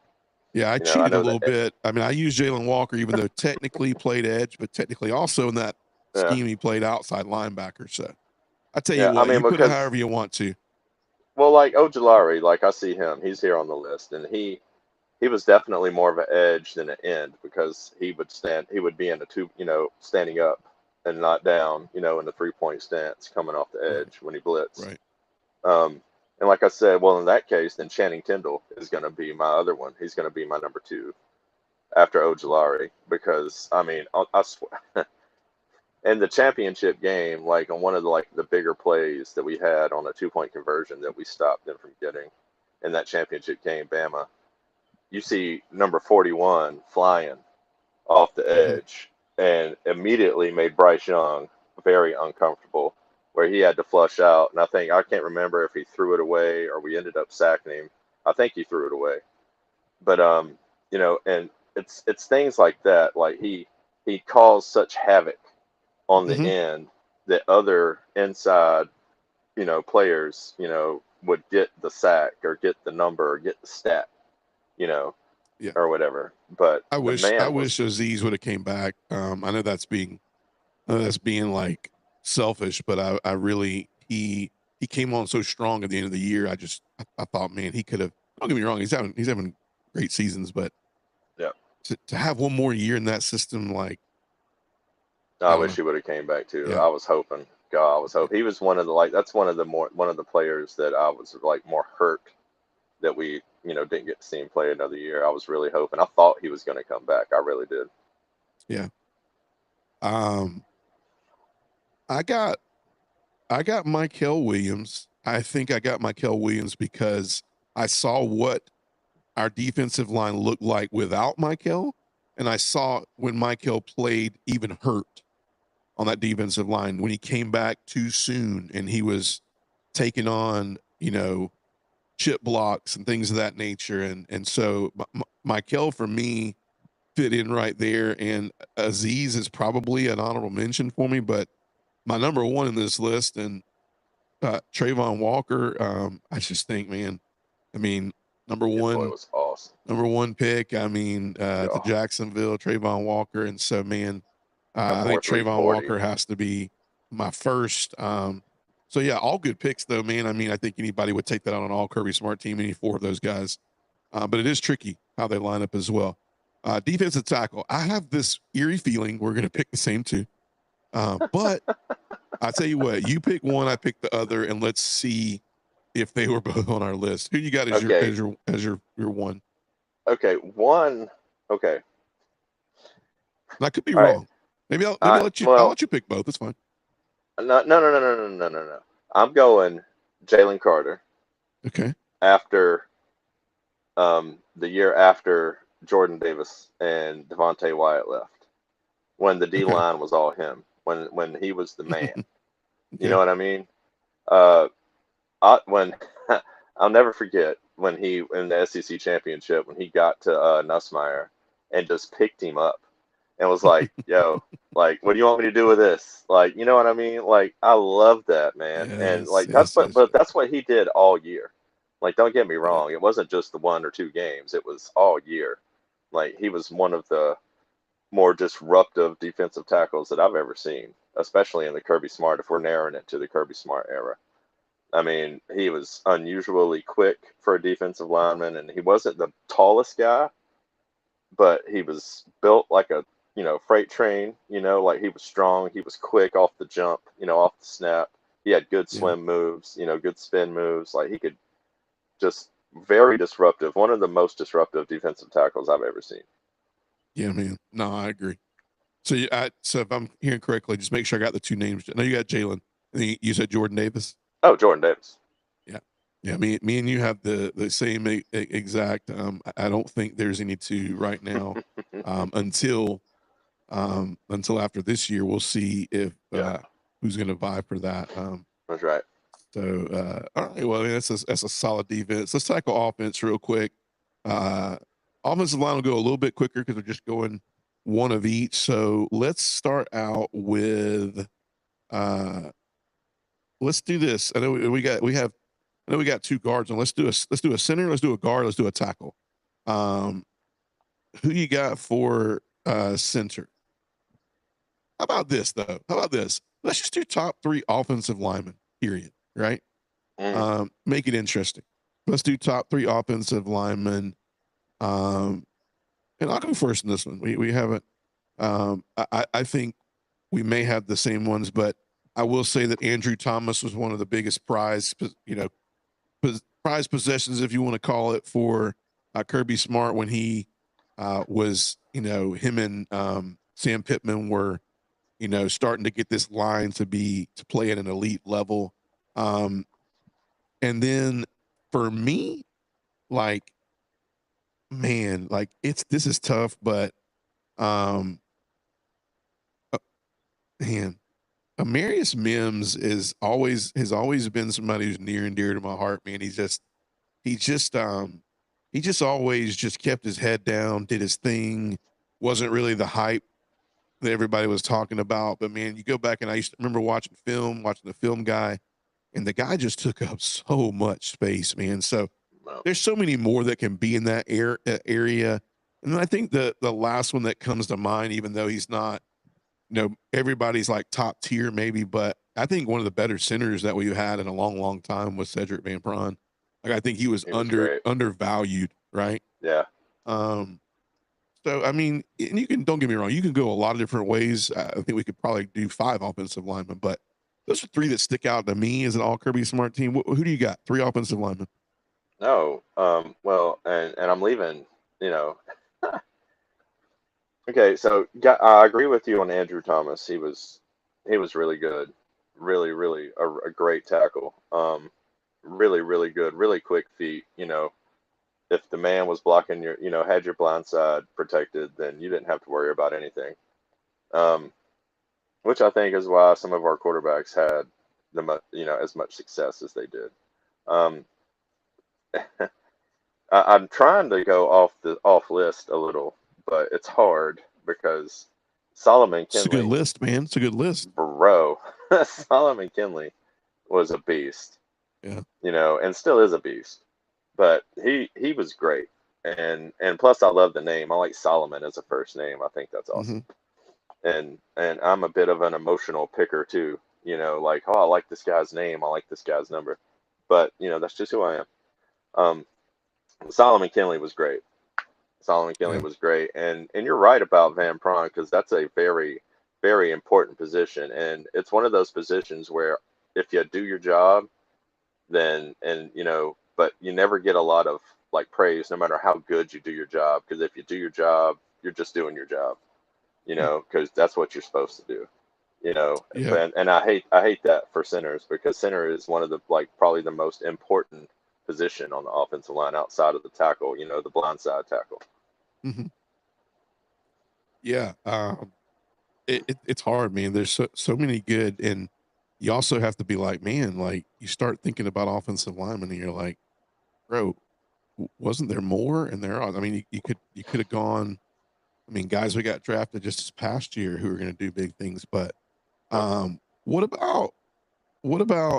Yeah, I cheated a little bit. I mean, I used Jalen Walker, even though technically played edge, but technically also in that scheme he played outside linebacker. So I tell you what, I mean, you put it however you want to. Well, like Ojulari, like I see him, he's here on the list, and he was definitely more of an edge than an end, because he would be in a 2, standing up and not down, in the 3-point stance coming off the edge when he blitzed. Right. And like I said, well, in that case, then Channing Tindall is going to be my other one. He's going to be my number 2 after Ojulari, because, I mean, I swear, in the championship game, like on one of the bigger plays that we had on a 2-point conversion that we stopped them from getting in that championship game, Bama, you see number 41 flying off the edge and immediately made Bryce Young very uncomfortable, where he had to flush out. And I can't remember if he threw it away or we ended up sacking him. I think he threw it away. But and it's things like that. Like he caused such havoc on the end that other inside, players, would get the sack or get the number or get the stat, or whatever. But I wish Azeez would have came back. I know that's being like selfish, but I really, he came on so strong at the end of the year. I thought, man, he could have. Don't get me wrong, he's having great seasons, but to have one more year in that system, like, I wish he would have came back too. Yeah. I was hoping. God, I was hoping. He was one of the players that I was like more hurt that we didn't get to see him play another year. I was really hoping. I thought he was going to come back. I really did. Yeah. I got Mykel Williams. I think I got Mykel Williams because I saw what our defensive line looked like without Mykel, and I saw when Mykel played even hurt on that defensive line when he came back too soon and he was taking on, chip blocks and things of that nature. And so Mykel for me fit in right there. And Azeez is probably an honorable mention for me, but my number 1 in this list, and Trayvon Walker, I just think, man, I mean, number Kid boy one, was awesome. number one pick. I mean, to Yeah. Jacksonville, Trayvon Walker, and so man, Got I think 4.3 Trayvon 40. Walker has to be my first. So yeah, all good picks though, man. I mean, I think anybody would take that on an all Kirby Smart team, any four of those guys. But it is tricky how they line up as well. Defensive tackle. I have this eerie feeling we're going to pick the same two. But I tell you what, you pick one, I pick the other, and let's see if they were both on our list. Who you got as Okay. your one? Okay. One. Okay. And I could be All right. wrong. Maybe I'll let you. I'll Well, let you pick both. It's fine. no. I'm going Jalen Carter Okay. after the year after Jordan Davis and Devontae Wyatt left, when the D Okay. line was all him, when he was the man. You Okay. know what I mean? When I'll never forget when he in the SEC championship when he got to Nussmeier and just picked him up and was like, "Yo, like, what do you want me to do with this?" Like, you know what I mean? Like, I love that, man. And Yes. like that's Yes. Yes. but that's what he did all year. Like, don't get me Yeah. wrong, it wasn't just the 1 or 2 games; it was all year. Like, he was one of the more disruptive defensive tackles that I've ever seen, especially in the Kirby Smart. If we're narrowing it to the Kirby Smart era. I mean, he was unusually quick for a defensive lineman, and he wasn't the tallest guy, but he was built like a freight train. Like he was strong, he was quick off the jump, off the snap. He had good Yeah. swim moves, good spin moves. Like he could just very disruptive. One of the most disruptive defensive tackles I've ever seen. Yeah, man. No, I agree. So so if I'm hearing correctly, just make sure I got the two names. I know you got Jalen. And you said Jordan Davis. Oh, Jordan Davis. Yeah. Yeah. Me and you have the same exact. I don't think there's any two right now. Until after this year, we'll see if Yeah, who's going to vie for that. that's right. So all right, well, I mean, that's a solid defense. Let's tackle offense real quick. Uh, Offensive line will go a little bit quicker because we're just going one of each. So let's start out with let's do this. I know I know we got two guards, and let's do a center, let's do a guard, let's do a tackle. Um, who you got for center? How about this though? How about this? Let's just do top three offensive linemen. Period. Right. Mm. Make it interesting. Let's do top three offensive linemen. Um, and I'll go first in this one. We haven't. I think we may have the same ones, but I will say that Andrew Thomas was one of the biggest prize possessions, if you want to call it, for Kirby Smart when he was, him and Sam Pittman were, starting to get this line to play at an elite level. And then for me, like, man, like this is tough, but um, man, Amarius Mims has always been somebody who's near and dear to my heart, man. He just he just always just kept his head down, did his thing, wasn't really the hype that everybody was talking about. But man, you go back and I used to remember watching the film guy, and the guy just took up so much space, man. So Well, there's so many more that can be in that area. And then I think the last one that comes to mind, even though he's not, everybody's like top tier maybe, but I think one of the better centers that we've had in a long, long time was Cedric Van Pran. Like I think he was he was great. undervalued, right? Yeah. Um, so I mean, and you can don't get me wrong, you can go a lot of different ways. I think we could probably do five offensive linemen, but those are three that stick out to me as an all Kirby Smart team. Who do you got? Three offensive linemen. No. Well, and I'm leaving. You know. Okay, so I agree with you on Andrew Thomas. He was really good, really a great tackle. Really good, really quick feet. If the man was blocking had your blind side protected, then you didn't have to worry about anything. Um, which I think is why some of our quarterbacks had as much success as they did. Um, I'm trying to go off list a little, but it's hard because Solomon It's a good Kinley, list, man. It's a good list. bro, Solomon Kinley was a beast, Yeah. and still is a beast. but he was great. And plus I love the name. I like Solomon as a first name. I think that's awesome. Hmm. And I'm a bit of an emotional picker too. Like, oh, I like this guy's name, I like this guy's number. But that's just who I am. Um, Solomon Kinley was great. Solomon Kinley Yeah. was great, and you're right about Van Pron because that's a very, very important position, and it's one of those positions where if you do your job, then but you never get a lot of like praise, no matter how good you do your job, because if you do your job, you're just doing your job, because that's what you're supposed to do. Yeah. And I hate that for centers because center is one of the like probably the most important position on the offensive line outside of the tackle, the blind side tackle. Hmm. Yeah. It's hard, man. There's so many good, and you also have to be like, man, like you start thinking about offensive linemen, and you're like, bro, wasn't there more? And there are. I mean, you could have gone. I mean, guys we got drafted just this past year who are going to do big things. But Yep. what about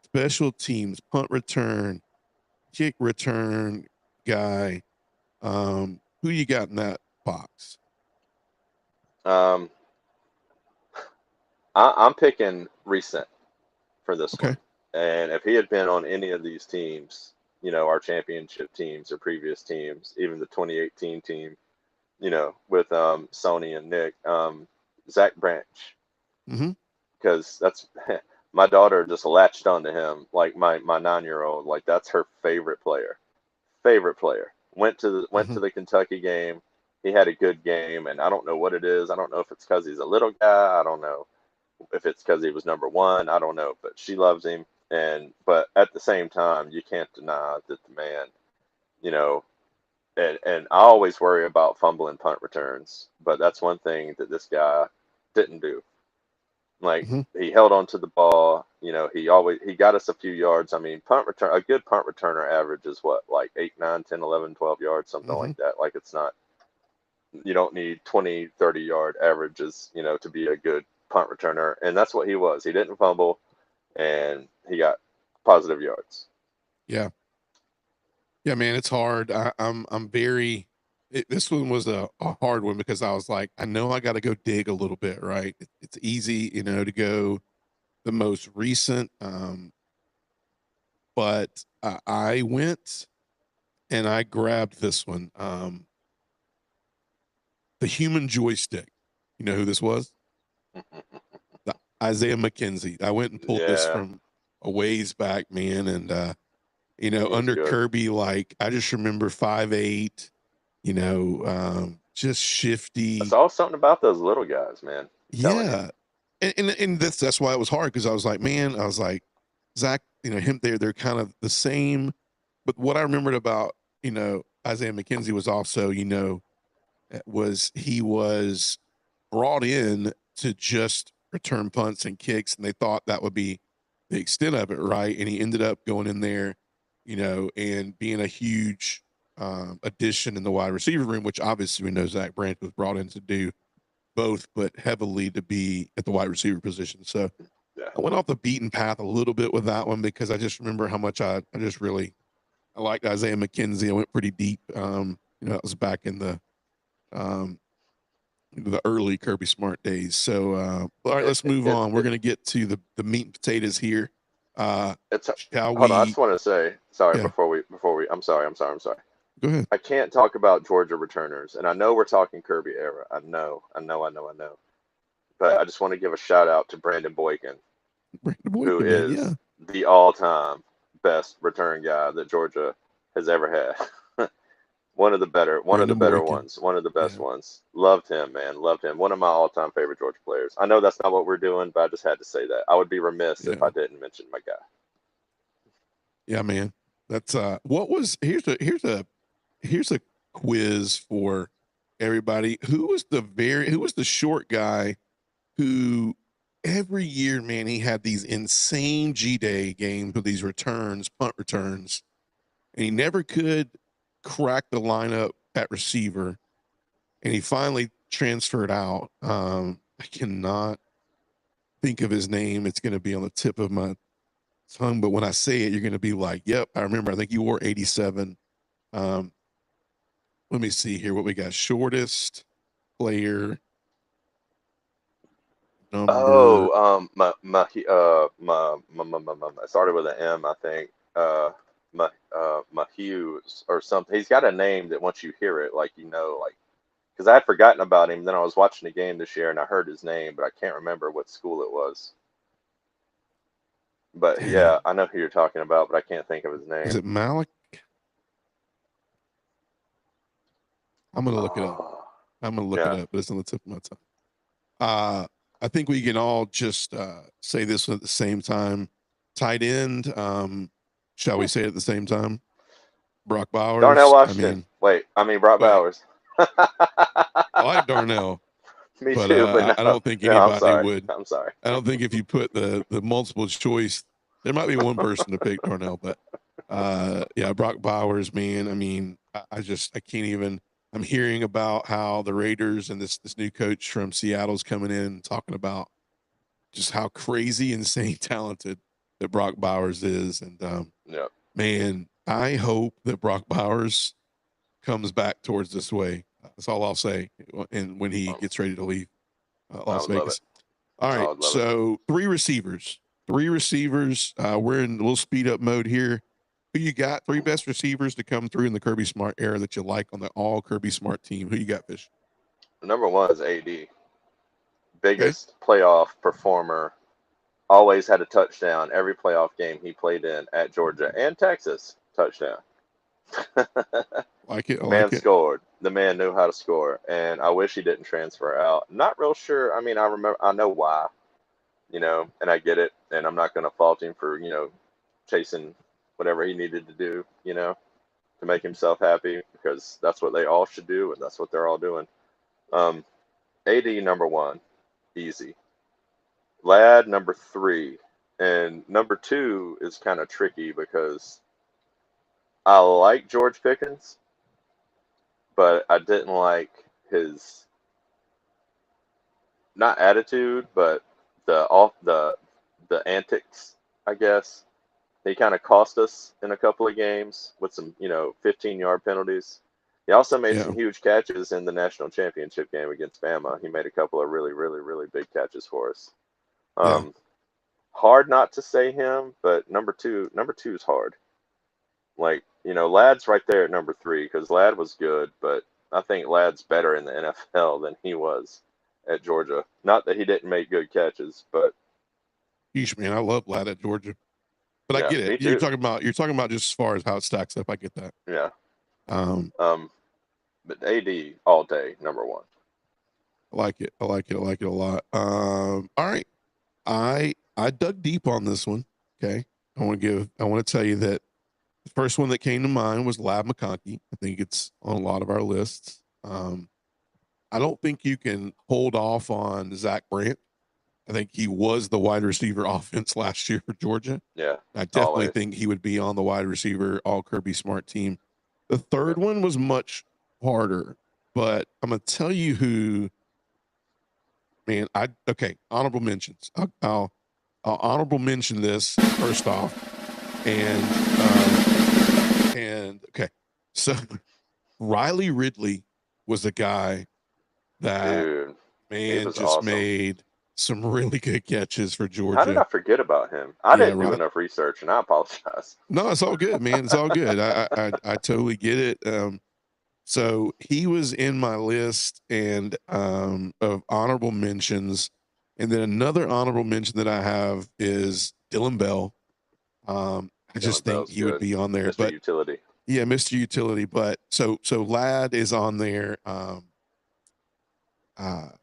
special teams, punt return, kick return guy? Who you got in that box? Um, I'm picking recent for this Okay. one. And if he had been on any of these teams, our championship teams or previous teams, even the 2018 team, with Sony and Nick, Zach Branch, Hmm. because that's my daughter just latched onto him like my 9-year-old. Like that's her favorite player. Favorite player. Went to Hmm. the Kentucky game. He had a good game, and I don't know what it is. I don't know if it's because he's a little guy. I don't know if it's because he was number one. I don't know, but she loves him. But at the same time, you can't deny that the man, you know, and I always worry about fumbling punt returns, but that's one thing that this guy didn't do. Like Hmm. he held on to the ball. He got us a few yards. I mean, a good punt returner averages what, like 8, 9, 10, 11, 12 yards, something Hmm. like that. Like it's not, you don't need 20, 30 yard averages, to be a good punt returner. And that's what he was. He didn't fumble and he got positive yards. Yeah. Yeah, man, it's hard. I'm very. This one was a hard one because I was like, I know I got to go dig a little bit, right? It's easy, to go the most recent, but I went and I grabbed this one, the human joystick. You know who this was? The Isaiah McKenzie. I went and pulled this Yeah, from a ways back, man, and he was under good. Kirby, like I just remember 5'8", just I shifty. saw something about those little guys, man. I'm telling you. Yeah. And that's why it was hard because I was like, man, I was like, Zach, him they're kind of the same. But what I remembered about, Isaiah McKenzie was also, was he was brought in to just return punts and kicks, and they thought that would be the extent of it, right? And he ended up going in there, and being a huge addition in the wide receiver room, which obviously we know Zach Branch was brought in to do both, but heavily to be at the wide receiver position. So Yeah. I went off the beaten path a little bit with that one because I just remember how much I just really I liked Isaiah McKenzie. I went pretty deep. That was back in um, the early Kirby Smart days. So all right, It, let's it, move it, on. We're it, gonna get to the meat and potatoes here. it's Shall hold on. I just we? want to say sorry Yeah, before we. I'm sorry. go ahead. I can't talk about Georgia returners, and I know we're talking Kirby era. I know. But I just want to give a shout out to Brandon Boykin, Brandon who Boykin, man. Yeah, is the all-time best return guy that Georgia has ever had. One of the Brandon better Boykin. ones, one of the best Yeah, ones. Loved him, man. Loved him. One of my all-time favorite Georgia players. I know that's not what we're doing, but I just had to say that. I would be remiss if yeah, I didn't mention my guy. yeah, man. That's what was here's a quiz for everybody. Who was the short guy who every year, man, he had these insane G Day games with these returns, punt returns, and he never could crack the lineup at receiver. And he finally transferred out. I cannot think of his name. It's going to be on the tip of my tongue, but when I say it, you're going to be like, "Yep, I remember." I think you wore 87. Let me see here what we got. Shortest player number. It started with an M, I think. Mahughes or something. He's got a name that once you hear it, like like because I had forgotten about him. Then I was watching the game this year and I heard his name, but I can't remember what school it was. But Dang, yeah, I know who you're talking about, but I can't think of his is name. it Malik? I'm gonna look it up. Oh, I'm gonna look it yeah. up, but it's on the tip of my tongue. I think we can all just say this one at the same time. Tight end. Shall we say it at the same time? Brock Darnell Bowers. I Washington. mean, Wait, I mean Brock wait, Bowers. I like Darnell, Me but too, but I no, don't think no, I'm anybody sorry. would. I'm sorry. I don't think if you put the multiple choice, there might be one person to pick Darnell, but yeah, Brock Bowers, man. I mean, I can't even. I'm hearing about how the Raiders and this new coach from Seattle's coming in talking about just how crazy, insane, talented that Brock Bowers is, and Yeah. man, I hope that Brock Bowers comes back towards this way. That's all I'll say. And when he Um, gets ready to leave I Las would love it. Vegas. All I right. would love it. So three receivers. Three receivers. We're in a little speed up mode here. Who you got? Three best receivers to come through in the Kirby Smart era that you like on the all Kirby Smart team. Who you got, Fish? Number one is AD, Okay. biggest playoff performer. Always had a touchdown every playoff game he played in at Georgia and Texas. Touchdown. Like it. I Man like it. scored. The man knew how to score, and I wish he didn't transfer out. Not real sure. I mean, I know why, and I get it, and I'm not going to fault him for chasing whatever he needed to do, to make himself happy because that's what they all should do, and that's what they're all doing. Um, AD number one, easy. Lad number three, and number two is kind of tricky because I like George Pickens, but I didn't like his not attitude, but the antics, I guess. He kind of cost us in a couple of games with some, 15-yard penalties. He also made Yeah. some huge catches in the national championship game against Bama. He made a couple of really, really, really big catches for us. Yeah. Hard not to say him, but number two is hard. Like, Lad's right there at number three because Lad was good, but I think Lad's better in the NFL than he was at Georgia. Not that he didn't make good catches, but Yeesh, man. I love Lad at Georgia. But I yeah, get it. me too. You're talking about just as far as how it stacks up. I get that. Yeah. Um, But AD all day, number one. I like it. I like it. I like it a lot. All right. I dug deep on this one. Okay. I want to tell you that the first one that came to mind was Lab McConkey. I think it's on a lot of our lists. I don't think you can hold off on Zach Brandt. I think he was the wide receiver offense last year for Georgia. Yeah. I definitely Always. think he would be on the wide receiver all Kirby Smart team. The third Yeah. one was much harder, but I'm gonna tell you who. Man, okay. Honorable mentions. I'll honorable mention this first off, and okay, so Riley Ridley was a guy that Dude, he man was just awesome. made some really good catches for Georgia. How did I forget about him? I Yeah, didn't do right. enough research, and I apologize. No, it's all good, man. It's all good. I totally get it. So he was in my list and of honorable mentions, and then another honorable mention that I have is Dylan Bell. I just Dylan think Bell's he would good. be on there, Mr. but Utility. yeah, Mr. Utility. But so Lad is on there.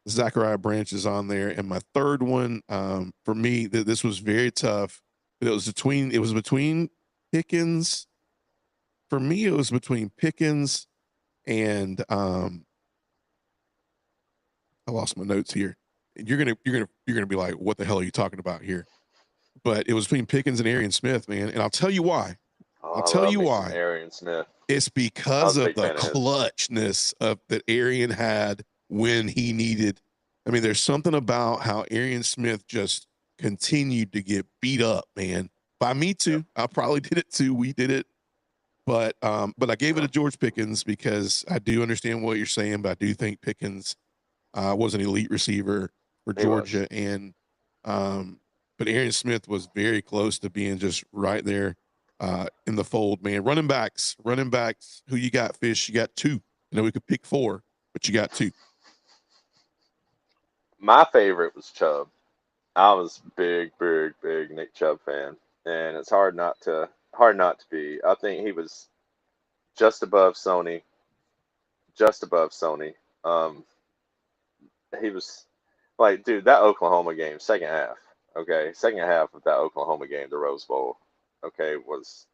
Zachariah Branch is on there, and my third one for me this was very tough. It was between Pickens. For me, it was between Pickens and I lost my notes here. You're gonna be like, what the hell are you talking about here? But it was between Pickens and Arian Smith, man, and I'll tell you why. Oh, I'll I tell love you me some why. Arian Smith. It's I because was a of big the fan of his. clutchness of that Arian had when he needed. I mean, there's something about how Arian Smith just continued to get beat up, man. By me too. I probably did it too. We did it. But I gave it to George Pickens because I do understand what you're saying, but I do think Pickens was an elite receiver for He was. Georgia, and but Aaron Smith was very close to being just right there in the fold, man. Running backs. Who you got, Fish? You got two. You know, we could pick four, but you got two. My favorite was Chubb. I was big Nick Chubb fan, and it's hard not to be. I think he was just above Sony, just above Sony. Um, he was like, dude, that Oklahoma game, second half, okay, second half of that Oklahoma game, the Rose Bowl, okay, was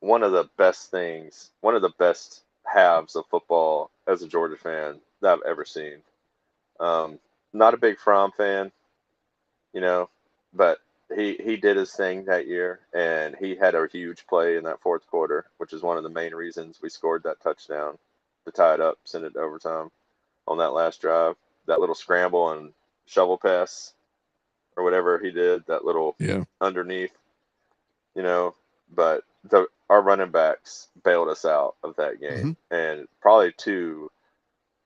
one of the best halves of football as a Georgia fan that I've ever seen. Um, Not a big Fromm fan, you know, but he did his thing that year, and he had a huge play in that fourth quarter, which is one of the main reasons we scored that touchdown to tie it up, send it to overtime on that last drive. That little scramble and shovel pass or whatever he did, that little Yeah. underneath, you know. But our running backs bailed us out of that game, Hmm. and probably two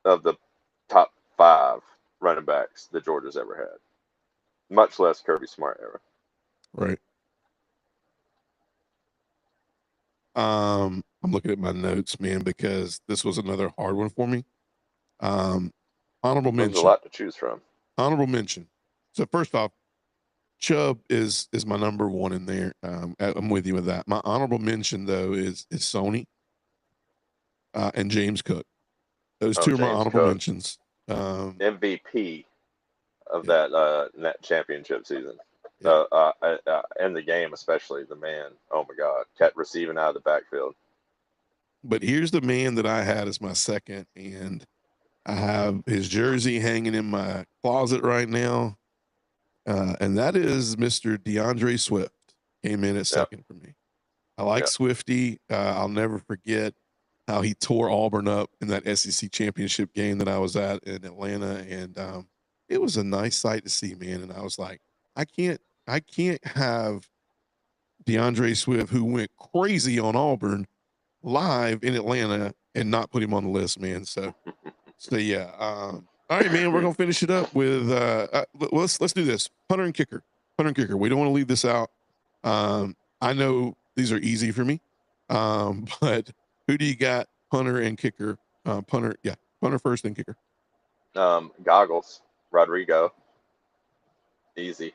of the top five running backs that Georgia's ever had, much less Kirby Smart era. Right. I'm looking at my notes, man, because this was another hard one for me. Um, honorable There's a mention. lot to choose from. Honorable mention. So first off, Chubb is my number one in there. I'm with you with that. My honorable mention though is Sony and James Cook. Those Oh, two are my James honorable Cook, mentions. MVP of Yeah, that championship season. yeah. In the game, especially the man. Oh my God, kept receiving out of the backfield. But here's the man that I had as my second, and I have his jersey hanging in my closet right now, and that is Mr. DeAndre Swift. Came in at Yep, second for me. I like yep. Swifty. I'll never forget how he tore Auburn up in that SEC championship game that I was at in Atlanta, and it was a nice sight to see, man. And I was like, I can't have DeAndre Swift, who went crazy on Auburn, live in Atlanta and not put him on the list, man. So yeah. All right, man. We're gonna finish it up with let's do this. Punter and kicker. Punter and kicker. We don't want to leave this out. I know these are easy for me. But who do you got? Punter and kicker. Punter, yeah. Punter first, then kicker. Goggles, Rodrigo, easy.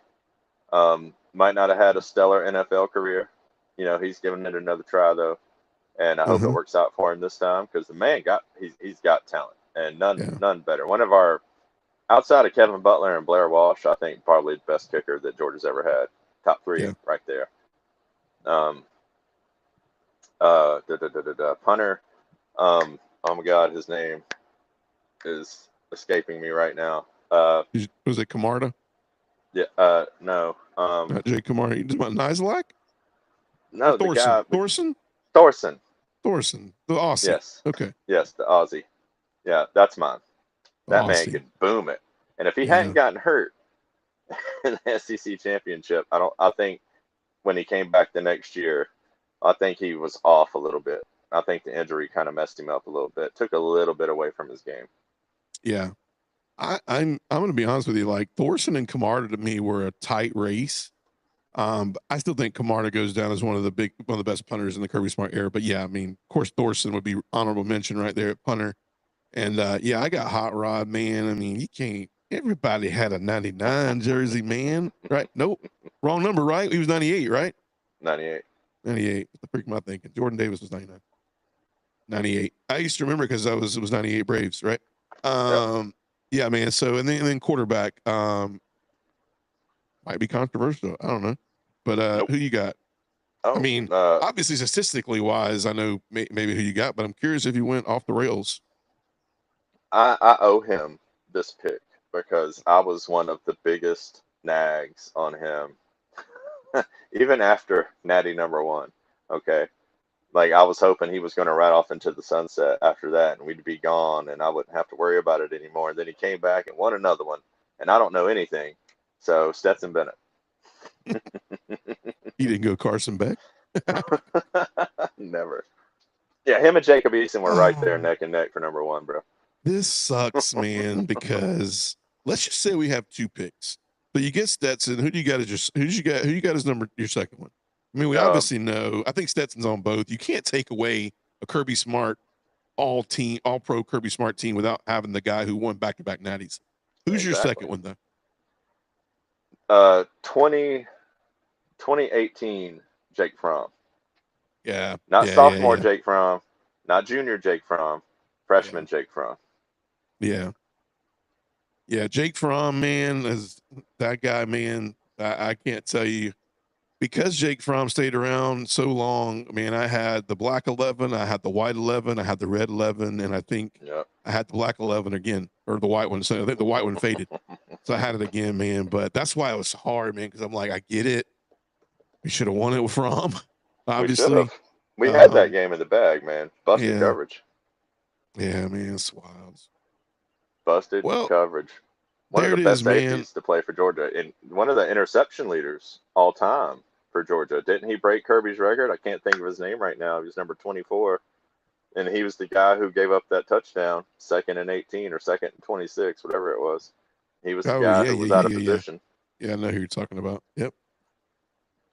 Might not have had a stellar NFL career. You know, he's giving it another try though, and I hope it Uh-huh. works out for him this time because the man he's got talent, and Yeah. none better. One of our outside of Kevin Butler and Blair Walsh, I think probably the best kicker that Georgia's ever had. Top three Yeah. right there. Um, Punter. Oh my God, his name is escaping me right now. Was it Camarda? Yeah. No. Not Jay Camarda. You just about Nizelak or No, the Thorson? guy, Thorson? Thorson. Thorson. The Aussie. Yes. Okay. Yes, the Aussie. Yeah, that's mine. The That man Aussie. could boom it. And if he Yeah. hadn't gotten hurt in the SEC championship, I think when he came back the next year, I think he was off a little bit. I think the injury kind of messed him up a little bit. Took a little bit away from his game. Yeah. I'm gonna be honest with you. Like Thorson and Camarda to me were a tight race. But I still think Camarda goes down as one of the best punters in the Kirby Smart era. But yeah, I mean, of course, Thorson would be honorable mention right there at punter. And yeah, I got Hot Rod, man. I mean, you can't. Everybody had a 99 jersey, man. Right? Nope, wrong number. Right? He was 98, right? 98. 98. What the freak am I thinking? Jordan Davis was 99. 98. I used to remember because it was 98 Braves, right? Yep. Yeah, man. So and then quarterback might be controversial. I don't know, but Nope. who you got? I Oh, mean, obviously, statistically wise, I know maybe who you got, but I'm curious if you went off the rails. I owe him this pick because I was one of the biggest nags on him, even after Natty number one. Okay. Like I was hoping he was going to ride off into the sunset after that, and we'd be gone, and I wouldn't have to worry about it anymore. And then he came back and won another one, and I don't know anything. So Stetson Bennett. He didn't go Carson Beck. Never. Yeah, him and Jacob Eason were right there Oh. neck and neck for number one, bro. This sucks, man, because let's just say we have two picks. So you get Stetson. Who do you got who you got as your second one? I mean, we obviously know. I think Stetson's on both. You can't take away a Kirby Smart all pro Kirby Smart team without having the guy who won back-to-back natties. Who's your second one though? 2018 Jake Fromm. Yeah. Not sophomore Jake Fromm, not junior Jake Fromm, freshman Jake Fromm. Yeah. Yeah, Jake Fromm, man, is that guy, man. I can't tell you, because Jake Fromm stayed around so long, man. I had the black 11, I had the white 11, I had the red 11, and I think I had the black 11 again, or the white one. So I think the white one faded. So I had it again, man. But that's why it was hard, man, because I'm like, I get it. We should have won it with Fromm, obviously. We had that game in the bag, man. Busted coverage. Yeah, man, it's wild. Busted coverage. One of the best safeties to play for Georgia, and one of the interception leaders all time for Georgia. Didn't he break Kirby's record? I can't think of his name right now. He was number 24, and he was the guy who gave up that touchdown, 2nd and 18 or 2nd and 26, whatever it was. He was the guy who was out of position. Yeah, I know who you're talking about. Yep.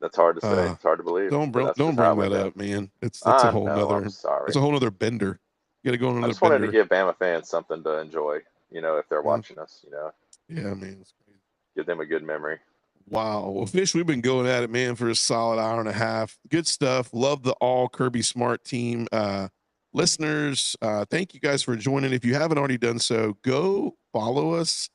That's hard to say. It's hard to believe. Don't bring that up, man. It's a whole nother. It's a whole nother bender. You got to go on another bender. I just wanted to give Bama fans something to enjoy. If they're watching us, Yeah, man. It's crazy. Give them a good memory. Wow. Well, Fish, we've been going at it, man, for a solid hour and a half. Good stuff. Love the all Kirby Smart team. Listeners, thank you guys for joining. If you haven't already done so, go follow us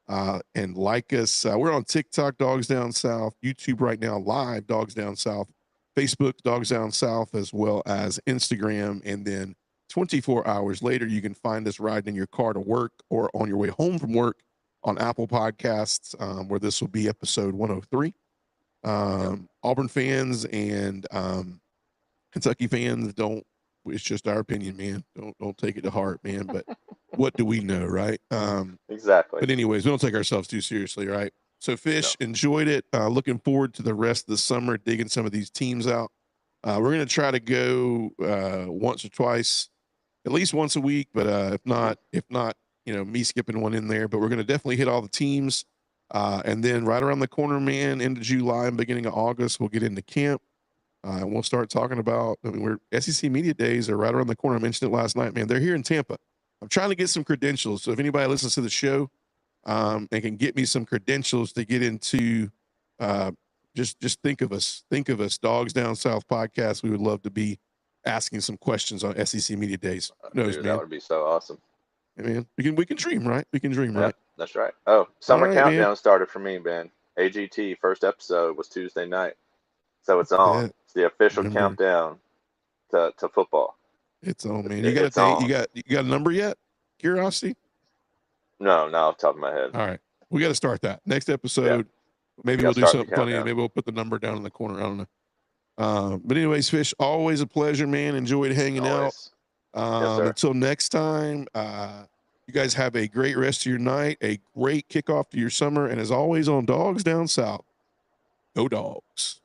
and like us. We're on TikTok, Dogs Down South, YouTube right now, live, Dogs Down South, Facebook, Dogs Down South, as well as Instagram. And then 24 hours later, you can find us riding in your car to work or on your way home from work on Apple Podcasts, where this will be episode 103. Auburn fans and Kentucky fans, it's just our opinion, man. Don't take it to heart, man. But what do we know, right? Exactly. But anyways, we don't take ourselves too seriously, right? So Fish, enjoyed it. Looking forward to the rest of the summer, digging some of these teams out. We're going to try to go once or twice, at least once a week. But if not, me skipping one in there. But we're going to definitely hit all the teams. And then right around the corner, man, into July and beginning of August, we'll get into camp. And we'll start talking about, we're SEC Media Days are right around the corner. I mentioned it last night, man. They're here in Tampa. I'm trying to get some credentials. So if anybody listens to the show and can get me some credentials to get into, just think of us, Dogs Down South podcast. We would love to be asking some questions on SEC Media Days. Who knows, man? That would be so awesome. Yeah, man, we can dream, right? We can dream, right? That's right. Oh, summer countdown started for me, man. AGT first episode was Tuesday night, so it's on. Yeah. It's the official countdown to football. It's on, man. You got a date? You got a number yet? Curiosity? No, off the top of my head. All right, we got to start that next episode. Yeah. Maybe we'll do something funny. Maybe we'll put the number down in the corner. I don't know. But anyways, Fish, always a pleasure, man. Enjoyed hanging out. Yes, until next time, you guys have a great rest of your night, a great kickoff to your summer, and as always on Dogs Down South, go Dogs.